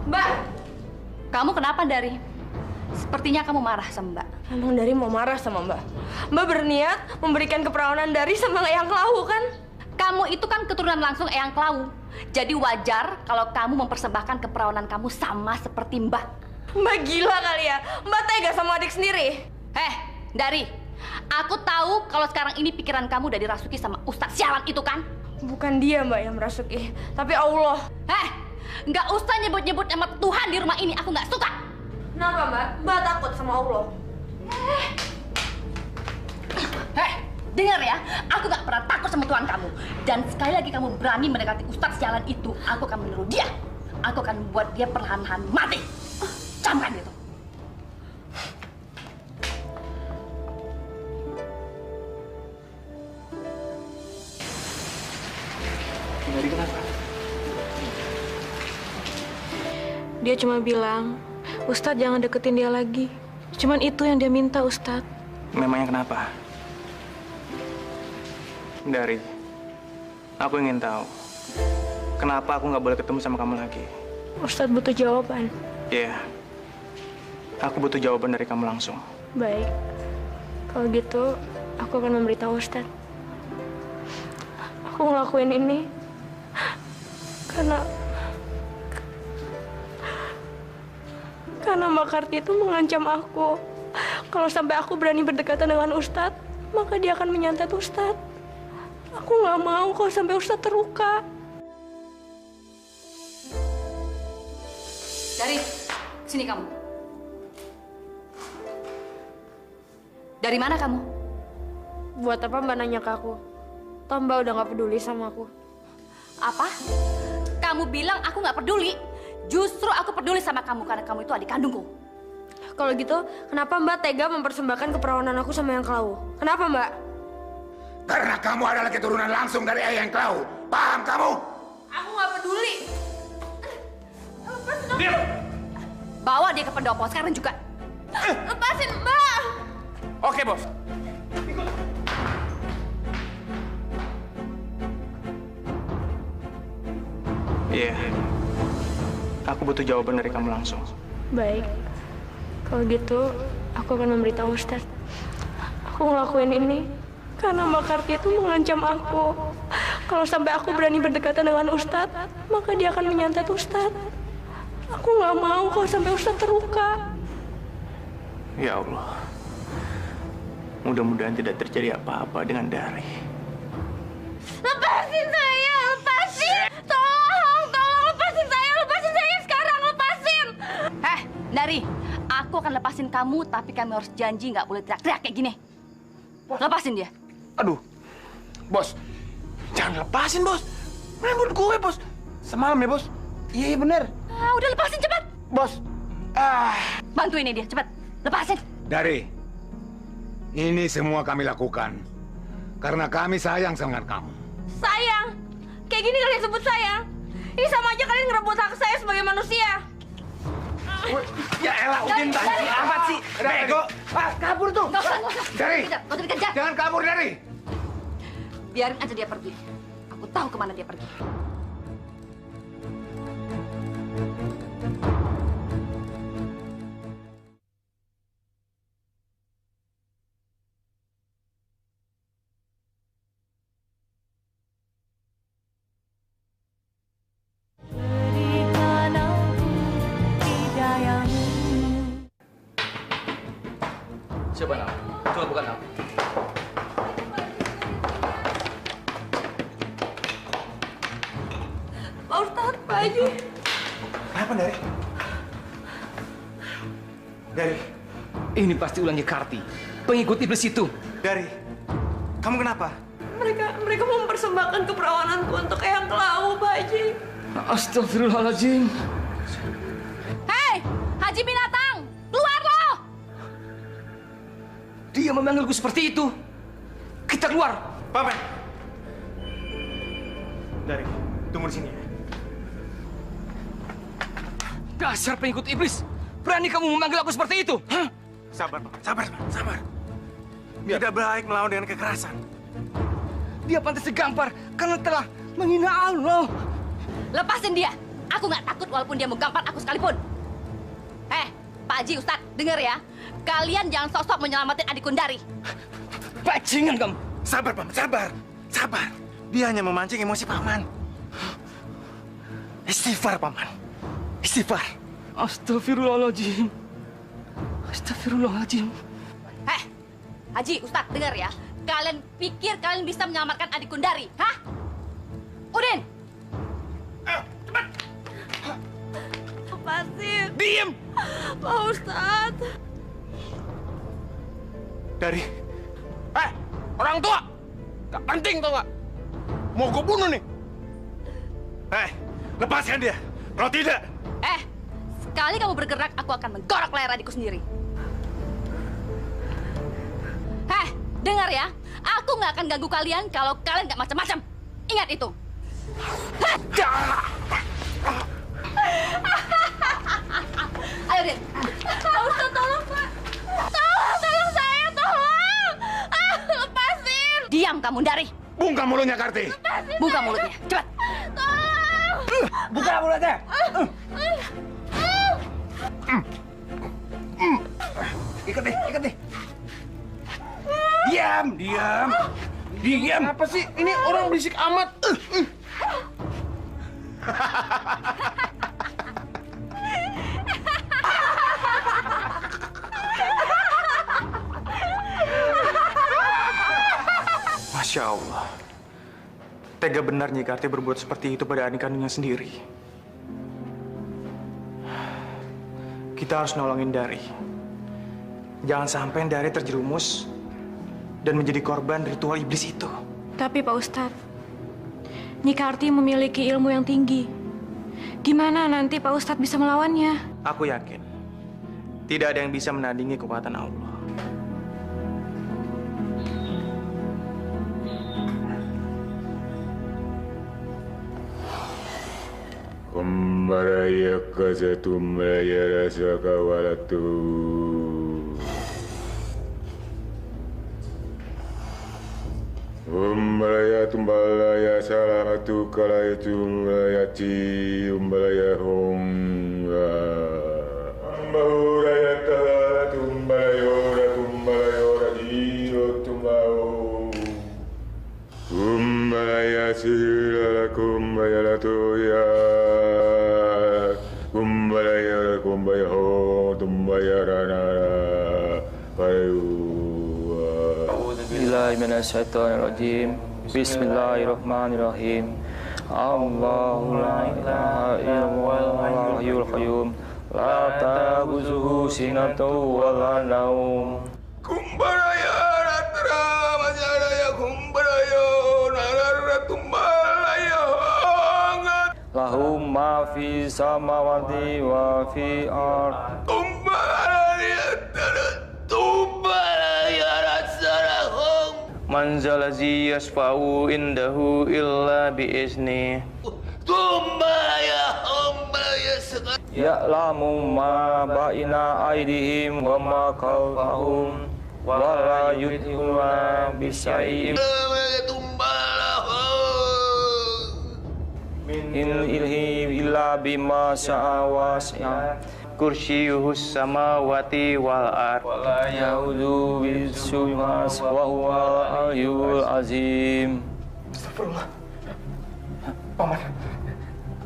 Mbak, kamu kenapa, Dari? Sepertinya kamu marah sama Mbak. Emang Dari mau marah sama Mbak? Mbak berniat memberikan keperawanan Dari sama Eyang Klau, kan? Kamu itu kan keturunan langsung Eyang Klau. Jadi wajar kalau kamu mempersembahkan keperawanan kamu sama seperti Mbak. Mbak gila kali ya? Mbak tega sama adik sendiri? Dari, aku tahu kalau sekarang ini pikiran kamu udah dirasuki sama Ustadz sialan itu kan? Bukan dia, Mbak, yang merasuki. Tapi Allah. Nggak usah nyebut-nyebut nama Tuhan di rumah ini. Aku nggak suka. Kenapa, Mbak? Mbak takut sama Allah. Dengar ya, aku nggak pernah takut sama Tuhan kamu. Dan sekali lagi kamu berani mendekati Ustadz sialan itu, aku akan meniru dia. Aku akan membuat dia perlahan-lahan mati. Camkan itu. Dari kenapa? Dia cuma bilang, Ustadz jangan deketin dia lagi. Cuman itu yang dia minta, Ustadz. Memangnya kenapa? Dari, aku ingin tahu kenapa aku nggak boleh ketemu sama kamu lagi. Ustadz butuh jawaban. Iya. Aku butuh jawaban dari kamu langsung. Baik. Kalau gitu, aku akan memberitahu Ustadz. Aku ngelakuin ini karena Mbak Karti itu mengancam aku. Kalau sampai aku berani berdekatan dengan Ustadz, maka dia akan menyantet Ustadz. Aku nggak mau kalau sampai Ustadz terluka. Dari sini kamu. Dari mana kamu? Buat apa Mbak nanya ke aku? Toh Mbak udah nggak peduli sama aku. Apa? Kamu bilang aku nggak peduli? Justru aku peduli sama kamu karena kamu itu adik kandungku. Kalau gitu, kenapa Mbak tega mempersembahkan keperawanan aku sama yang Klau? Kenapa Mbak? Karena kamu adalah keturunan langsung dari Eyang Klau. Paham kamu? Aku nggak peduli. Diam! Bawa dia ke pendopo sekarang juga. Lepasin Mbak! Oke, Bos. Iya. Aku butuh jawaban dari kamu langsung. Baik. Kalau gitu, aku akan memberitahu Ustadz. Aku ngelakuin ini karena Mbak Karti itu mengancam aku. Kalau sampai aku berani berdekatan dengan Ustadz, maka dia akan menyantet Ustadz. Aku nggak mau kalau sampai Ustadz terluka. Ya Allah. Mudah-mudahan tidak terjadi apa-apa dengan Dari. Lepasin saya, lepasin! Tolong lepasin saya sekarang, lepasin! Dari, aku akan lepasin kamu, tapi kami harus janji nggak boleh teriak-teriak kayak gini. Lepasin dia. Aduh, Bos, jangan lepasin, Bos. Rambut gue, Bos. Semalam ya, Bos. Iya, bener. Udah lepasin cepat. Bos, bantuin dia, cepat. Lepasin. Dari, ini semua kami lakukan karena kami sayang sama kamu. Sayang? Kayak gini kalian sebut sayang? Ini sama aja kalian ngerebut hak saya sebagai manusia. Ya elah, Udin tadi amat sih. Bego. Kabur tuh. Nggak usah. Dari, Nggak usah dikejar. jangan kabur, Dari. Biarin aja dia pergi. Aku tahu kemana dia pergi. Siapa nak? Coba buka nak. Pak Ustadz, Pak Haji. Kenapa, Dari? Dari, Ini pasti ulangnya Karti, pengikut iblis itu. Dari, kamu kenapa? Mereka mau mempersembahkan keperawananku untuk Eyang Klau, Pak Haji. Astagfirullahaladzim. Hei, Haji Binatang, keluar lo! Dia memanggilku seperti itu. Kita keluar. Paman. Dari, tunggu di sini ya. Dasar pengikut iblis. Berani kamu memanggil aku seperti itu? Hah? Sabar, Paman. Sabar. Tidak baik melawan dengan kekerasan. Dia pantas digampar karena telah menghina Allah. Lepasin dia. Aku nggak takut walaupun dia menggampar aku sekalipun. Pak Haji, Ustadz, denger ya. Kalian jangan sok-sok menyelamatin adik Kundari. Bajingan kamu. Sabar, Paman. Sabar. Dia hanya memancing emosi Paman. Istighfar, Paman. Istighfar. Astagfirullahaladzim. Haji, Ustadz, denger ya. Kalian pikir kalian bisa menyelamatkan adik Kundari? Hah? Udin! Cepat! Lepasin. Diem! Pak Ustadz. Dari, orang tua! Gak penting tau gak? Mau gue bunuh nih! Lepaskan dia! Kalau tidak... Sekali kamu bergerak, aku akan menggorok leher adikku sendiri. Dengar ya. Aku nggak akan ganggu kalian kalau kalian nggak macam-macam. Ingat itu. Ayo, Din. Pak Ustadz, tolong, Pak. Tolong saya, tolong. Lepasin. Diam kamu, Dari. Buka mulutnya, Karti. Buka mulutnya, cepat. Tolong. Buka mulutnya. Ikat deh. Diam. Apa sih? Ini orang berisik amat. Masya Allah. Tega benar Nyi Karti berbuat seperti itu pada adik kandungnya sendiri. Kita harus nolongin Dari. Jangan sampai Dari terjerumus dan menjadi korban ritual iblis itu. Tapi Pak Ustadz, Nyi Karti memiliki ilmu yang tinggi. Gimana nanti Pak Ustadz bisa melawannya? Aku yakin tidak ada yang bisa menandingi kekuatan Allah. Kumbaraya kasatumaya rasaka walatu. Umbalaya tumbalaya salamatu kalaya tumbalaya ci umbalaya honga. Ambahuraya tala tumbalayora tumbalayora jiro tumbao. Umbalaya sirala kumbayala toya. Kumbayala kumbaya ho tumbayara nara payu. Bismillahirrahmanirrahim. Bismillahirrahmanirrahim. Allahu la ilaha illallah hayyul qayyum la ta'khuzuhu sinatun wa la naum. Kumbaraya ratra majaraya kumbaraya narara tumbalaya hangat. Lahum ma fi samawati wa fi ard. Kumbaraya tumbalaya ratsarahum. Man zalazi yasfa'u indahu illa bi'izni. Tumbalaya humbalaya sekali. Ya'lamu ma baina aydihim wa ma khalfahum wa la yuhituna bisyai'in min ilmihi illa bima syaa wasi'a Kursiyuhus samawati wal ard wa la yaudu bisumas wa huwal aliyyul azim. Astagfirullah. Paman,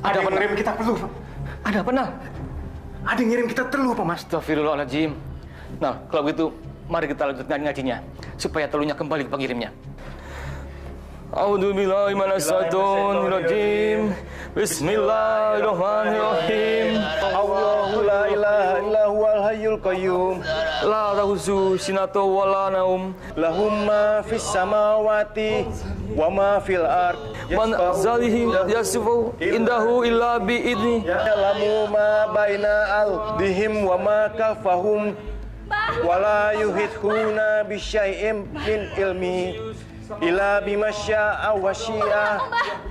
ada yang ngirim kita teluh. Ada apa, Nah? Ada yang ngirim kita teluh, Paman. Astagfirullahaladzim. Nah, kalau begitu, mari kita lanjutkan ngajinya, supaya teluhnya kembali ke pengirimnya. A'udzubillahi minasyaitonir rajim. Bismillahirrahmanirrahim. Allahu la ilaha illa huwal hayyul qayyum la ta'khuzuhu sinatun wa la naum. Lahum ma fis samawati wa ma fil ard. Man zalihi yasfu indahu illa bi idni. Ya'lamu ma baina aldihim wa ma kafahum wa la yuhituna bi syai'in min ilmi ila bima syaa wa syi'a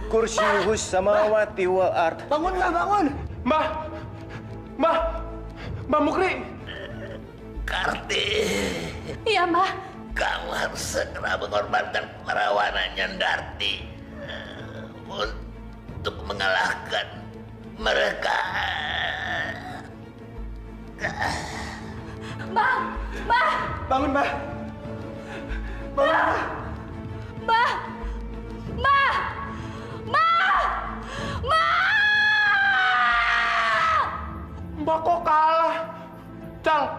kursiyuhus samawati wal ard. Bangun, Mbah! Mbah Mukri! Karti. Iya, Mbah. Kamu harus segera mengorbankan keperawanannya Darti untuk mengalahkan mereka. Mbah! Bangun, Mbah! Mbah! Mbah kok kalah? Cal!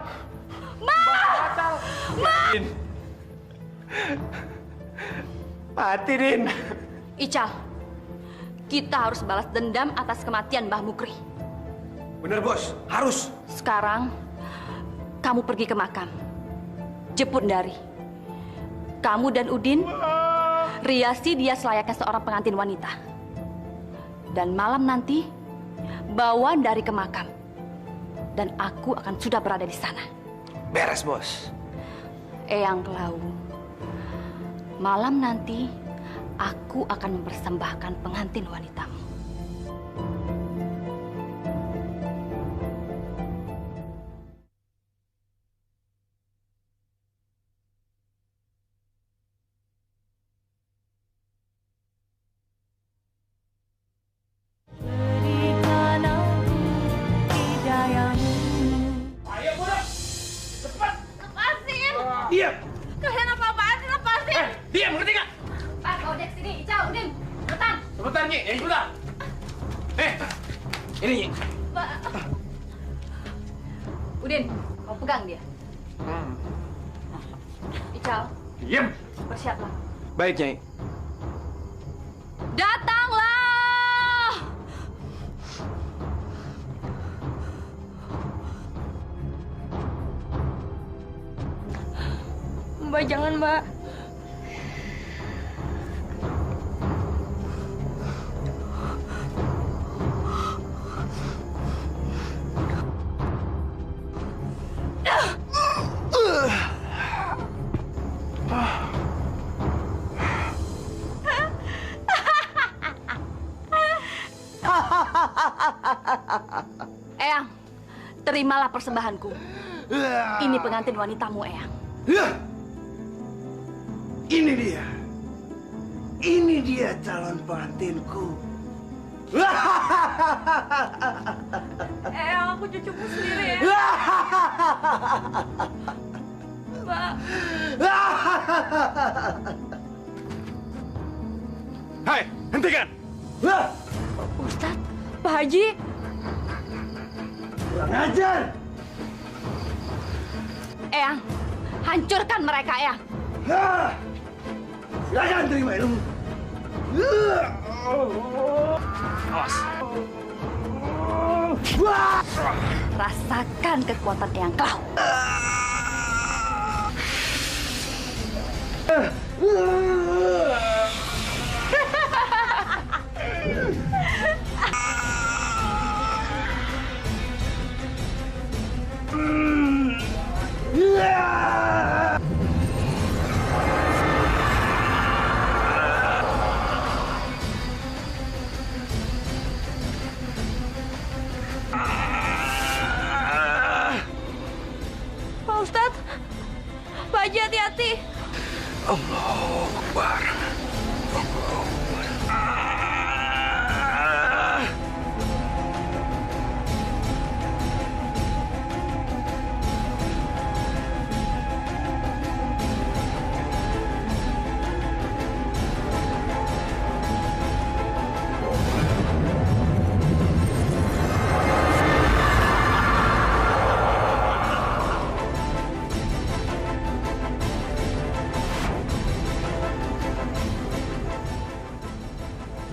Mbah! Din. Mati, Din. Ical, kita harus balas dendam atas kematian Mbah Mukri. Bener, Bos. Harus. Sekarang, kamu pergi ke makam. Jemput Dari. Kamu dan Udin riasi dia selayaknya seorang pengantin wanita. Dan malam nanti, bawa Dari ke makam. Dan aku akan sudah berada di sana. Beres, Bos. Eyang Klau, malam nanti aku akan mempersembahkan pengantin wanitamu. Ini. Pak. Udin, kau pegang dia. Ical. Diam. Bersiaplah. Baik, Nyai. Datanglah! Mbak, jangan, Mbak. Eyang, terimalah persembahanku. Ini pengantin wanitamu, Eyang. Ini dia. Ini dia calon pengantinku. Eyang, aku cucuku sendiri ya. Mbak. Hai, hentikan! Ustadz, Pak Haji. Kurang ajar! Eyang, hancurkan mereka, Eyang. Silakan terima ilmu. Awas. Rasakan kekuatan Eyang Klau. Pak Ustadz, Pak Haji hati-hati. Allahu Akbar.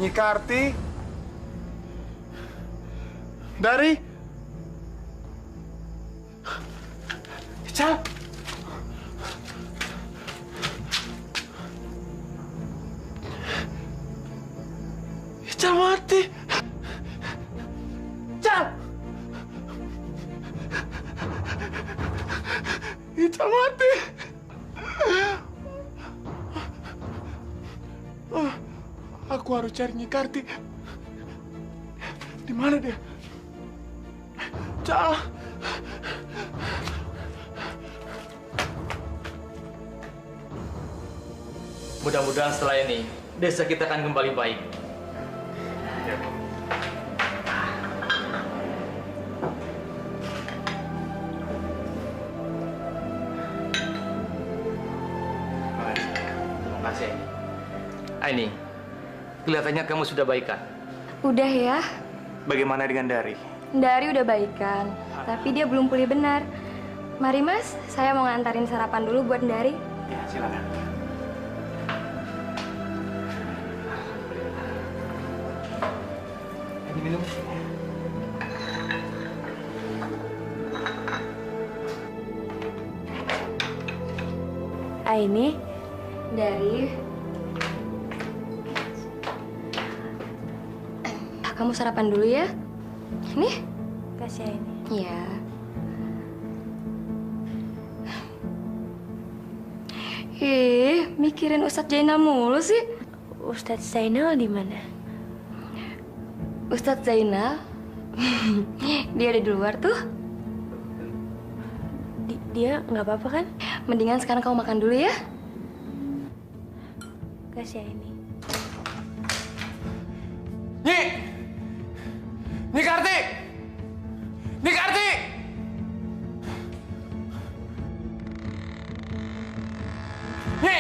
Nyi Karti dari Ical. Ical mati. Ical. Ical mati. Aku harus cari Nyi Karti. Di mana dia? Cal. Mudah-mudahan setelah ini desa kita akan kembali baik. Terima kasih. Aini, kelihatannya kamu sudah baikan. Udah ya. Bagaimana dengan Dari? Dari udah baikan, tapi dia belum pulih benar. Mari Mas, saya mau ngantarin sarapan dulu buat Dari. Ya, silakan. Ini minum. Aini, Dari. Kamu sarapan dulu ya. Nih. Kasih Aini. Iya. Mikirin Ustadz Zainal mulu sih. Ustadz Zainal di mana? Ustadz Zainal? Dia ada di luar tuh. Dia nggak apa-apa kan? Mendingan sekarang kamu makan dulu ya. Kasih Aini. Nyi! Nyi Karti! Nyi Karti! Nyi!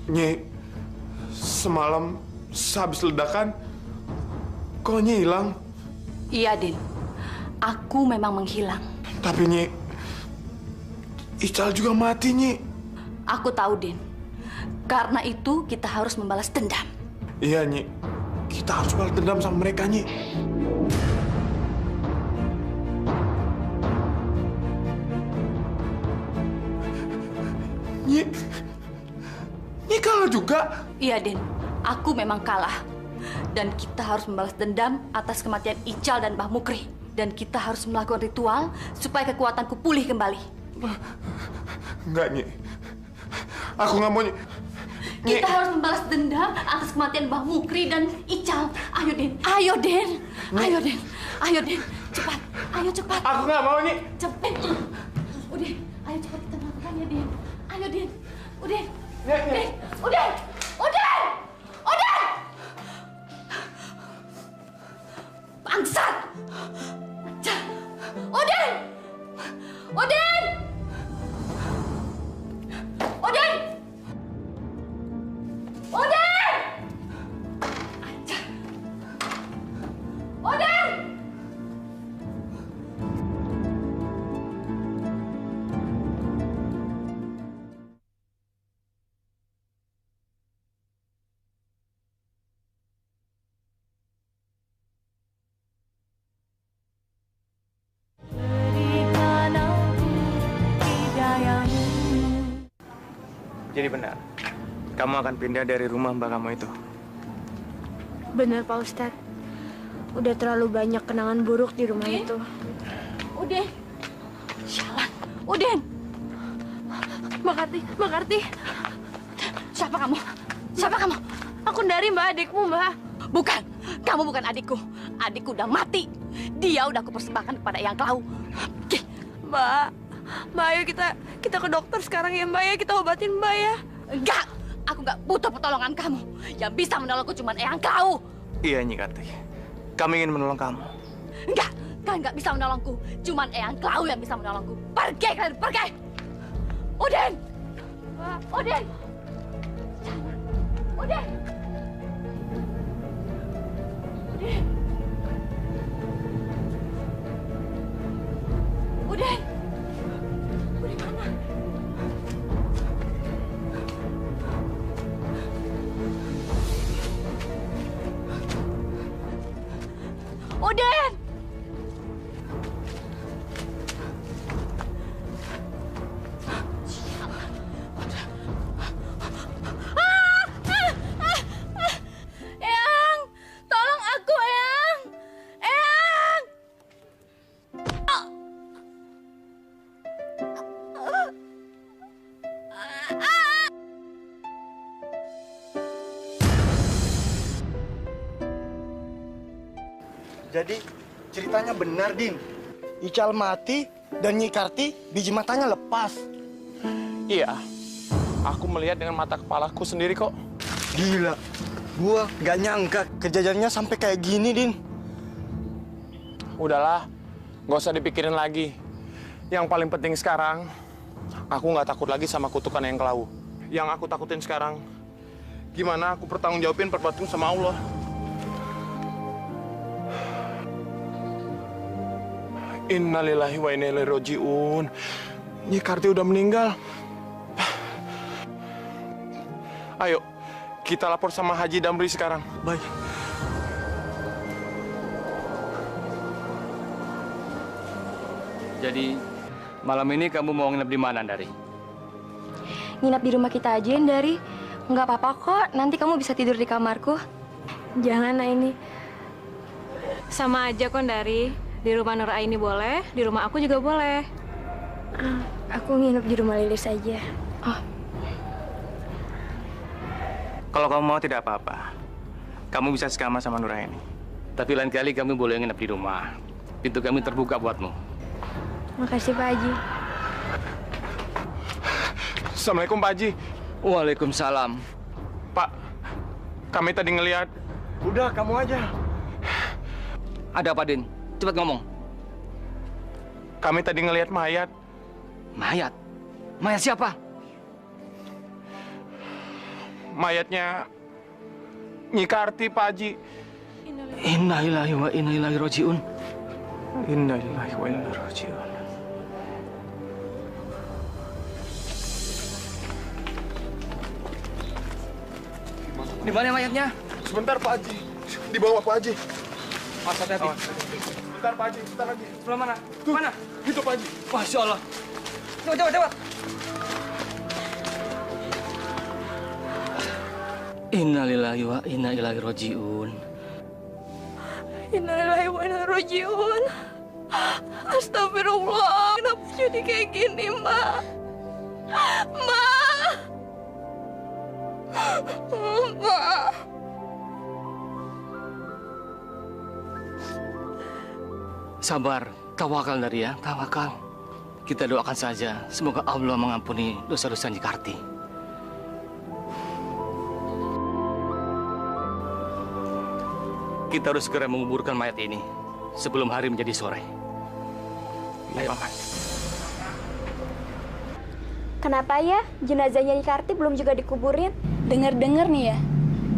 Nyi, semalam sehabis ledakan, kok Nyi hilang? Iya, Din. Aku memang menghilang. Tapi Nyi, Ical juga mati, Nyi. Aku tahu, Din. Karena itu kita harus membalas dendam. Iya, Nyi. Kita harus balas dendam sama mereka, Nyi. Nyi kalah juga? Iya, Din. Aku memang kalah. Dan kita harus membalas dendam atas kematian Ical dan Mbah Mukri. Dan kita harus melakukan ritual supaya kekuatanku pulih kembali. Enggak, Nyi. Aku nggak mau, Nyi. Kita harus membalas dendam atas kematian Mbah Mukri dan Ical. Ayo, Din. Ayo, Din. Ayo, Din. Ayo, Din. Cepat. Ayo, cepat. Aku nggak mau, Nyi. Cepat. Udah. Ayo, cepat kita melakukannya, Din. Ayo, Din. Udah. Udah. Udah. Udah. Udah. Bangsat. Udin. Udin. Udin. Udin. Udin. Jadi benar, kamu akan pindah dari rumah mbak kamu itu. Bener Pak Ustadz. Udah terlalu banyak kenangan buruk di rumah itu. Udin. Sialan. Udin. Mbak Karti. Siapa kamu? Siapa kamu? Aku dari Mbak, adikmu, Mbak. Bukan. Kamu bukan adikku. Adikku udah mati. Dia udah aku persembahkan kepada Eyang Klau. Mbak, ayo kita ke dokter sekarang ya, Mbak ya. Kita obatin Mbak ya. Enggak. Aku nggak butuh pertolongan kamu. Yang bisa menolongku cuma Eyang Klau. Iya, Nyi Karti. Kami ingin menolong kamu. Enggak. Kalian nggak bisa menolongku. Cuman Eyang Klau yang bisa menolongku. Pergi kalian, pergi. Udin. Udin. Udin. Udin. Udin. Udin mana? Udin. Eyang, tolong aku, Eyang. Eyang. Jadi ceritanya benar, Din. Ical mati dan Nyi Karti biji matanya lepas. Iya. Aku melihat dengan mata kepalaku sendiri kok. Gila. Gua nggak nyangka kejadiannya sampai kayak gini, Din. Udahlah, nggak usah dipikirin lagi. Yang paling penting sekarang, aku nggak takut lagi sama kutukan Eyang Klau. Yang aku takutin sekarang, gimana aku pertanggungjawabin perbuatanku sama Allah. Innalillahi wa inna ilaihi raji'un. Nyi Karti udah meninggal. Ayo, kita lapor sama Haji Damri sekarang. Baik. Jadi, malam ini kamu mau nginep di mana, Dari? Nginap di rumah kita aja, Dari. Nggak apa-apa kok, nanti kamu bisa tidur di kamarku. Jangan, ini. Sama aja kok, Dari. Di rumah Nur Aini boleh, di rumah aku juga boleh. Aku nginep di rumah Lilis aja. Oh. Kalau kamu mau tidak apa-apa. Kamu bisa sekamar sama Nur Aini. Tapi lain kali kamu boleh nginep di rumah. Pintu kami terbuka buatmu. Makasih, Pak Haji. Assalamualaikum, Pak Haji. Waalaikumsalam. Pak, kami tadi ngelihat. Udah, kamu aja. Ada apa, Din? Cepat ngomong. Kami tadi ngelihat mayat. Mayat? Mayat siapa? mayatnya Nyi Karti, Pak Haji. Innalillahi wa inna ilaihi rajiun. Innalillahi wa inna ilaihi rajiun. Di mana mayatnya? Sebentar, Pak Haji. Di bawah, Pak Haji. Mas, hati-hati. Sebentar, Pak Haji. Sebentar lagi. Sebelah mana? Tuh, Mana? Itu, Pak Haji. Masya Allah. Cepat. Innalillahi wa inna ilaihi rajiun. Innalillahi wa inna ilaihi rajiun. Astagfirullah, kenapa jadi kayak gini, Mbak? Mbak! Mbak! Sabar, tawakal dari ya, tawakal. Kita doakan saja, semoga Allah mengampuni dosa-dosa Nyi Karti. Kita harus segera menguburkan mayat ini sebelum hari menjadi sore. Ayo, Paman. Kenapa ya jenazahnya Nyi Karti belum juga dikuburin? Dengar-dengar nih ya,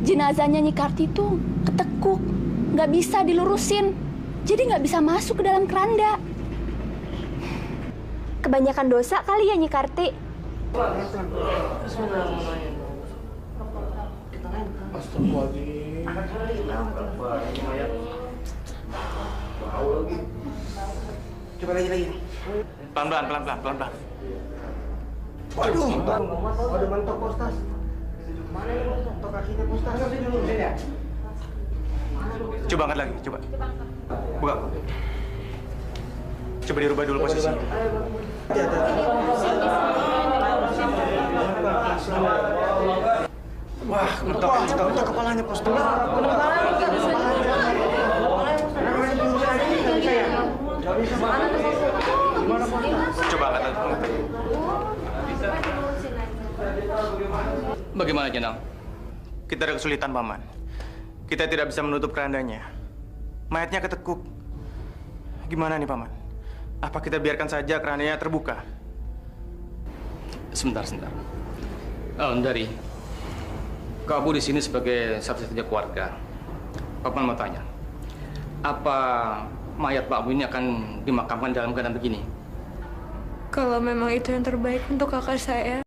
jenazahnya Nyi Karti tuh ketekuk, nggak bisa dilurusin, jadi nggak bisa masuk ke dalam keranda. Kebanyakan dosa kali ya Nyi Karti. Coba lagi. Pelan-pelan. Waduh, mantap, Postas. Mana ini, Postas? Kakinya Postas. Harusnya dilurusin ya? Coba angkat lagi, coba. Buka. Coba dirubah dulu posisinya. Wah, mentok kepalanya, Postas. Coba angkat lagi. Bagaimana, Jenang? Kita ada kesulitan, Paman. Kita tidak bisa menutup kerandanya. Mayatnya ketekuk. Gimana nih, Paman? Apa kita biarkan saja kerandanya terbuka? Sebentar. Dari kamu di sini sebagai satu-satunya keluarga. Paman mau tanya, apa mayat Pak Bu ini akan dimakamkan dalam keadaan begini? Kalau memang itu yang terbaik untuk kakak saya,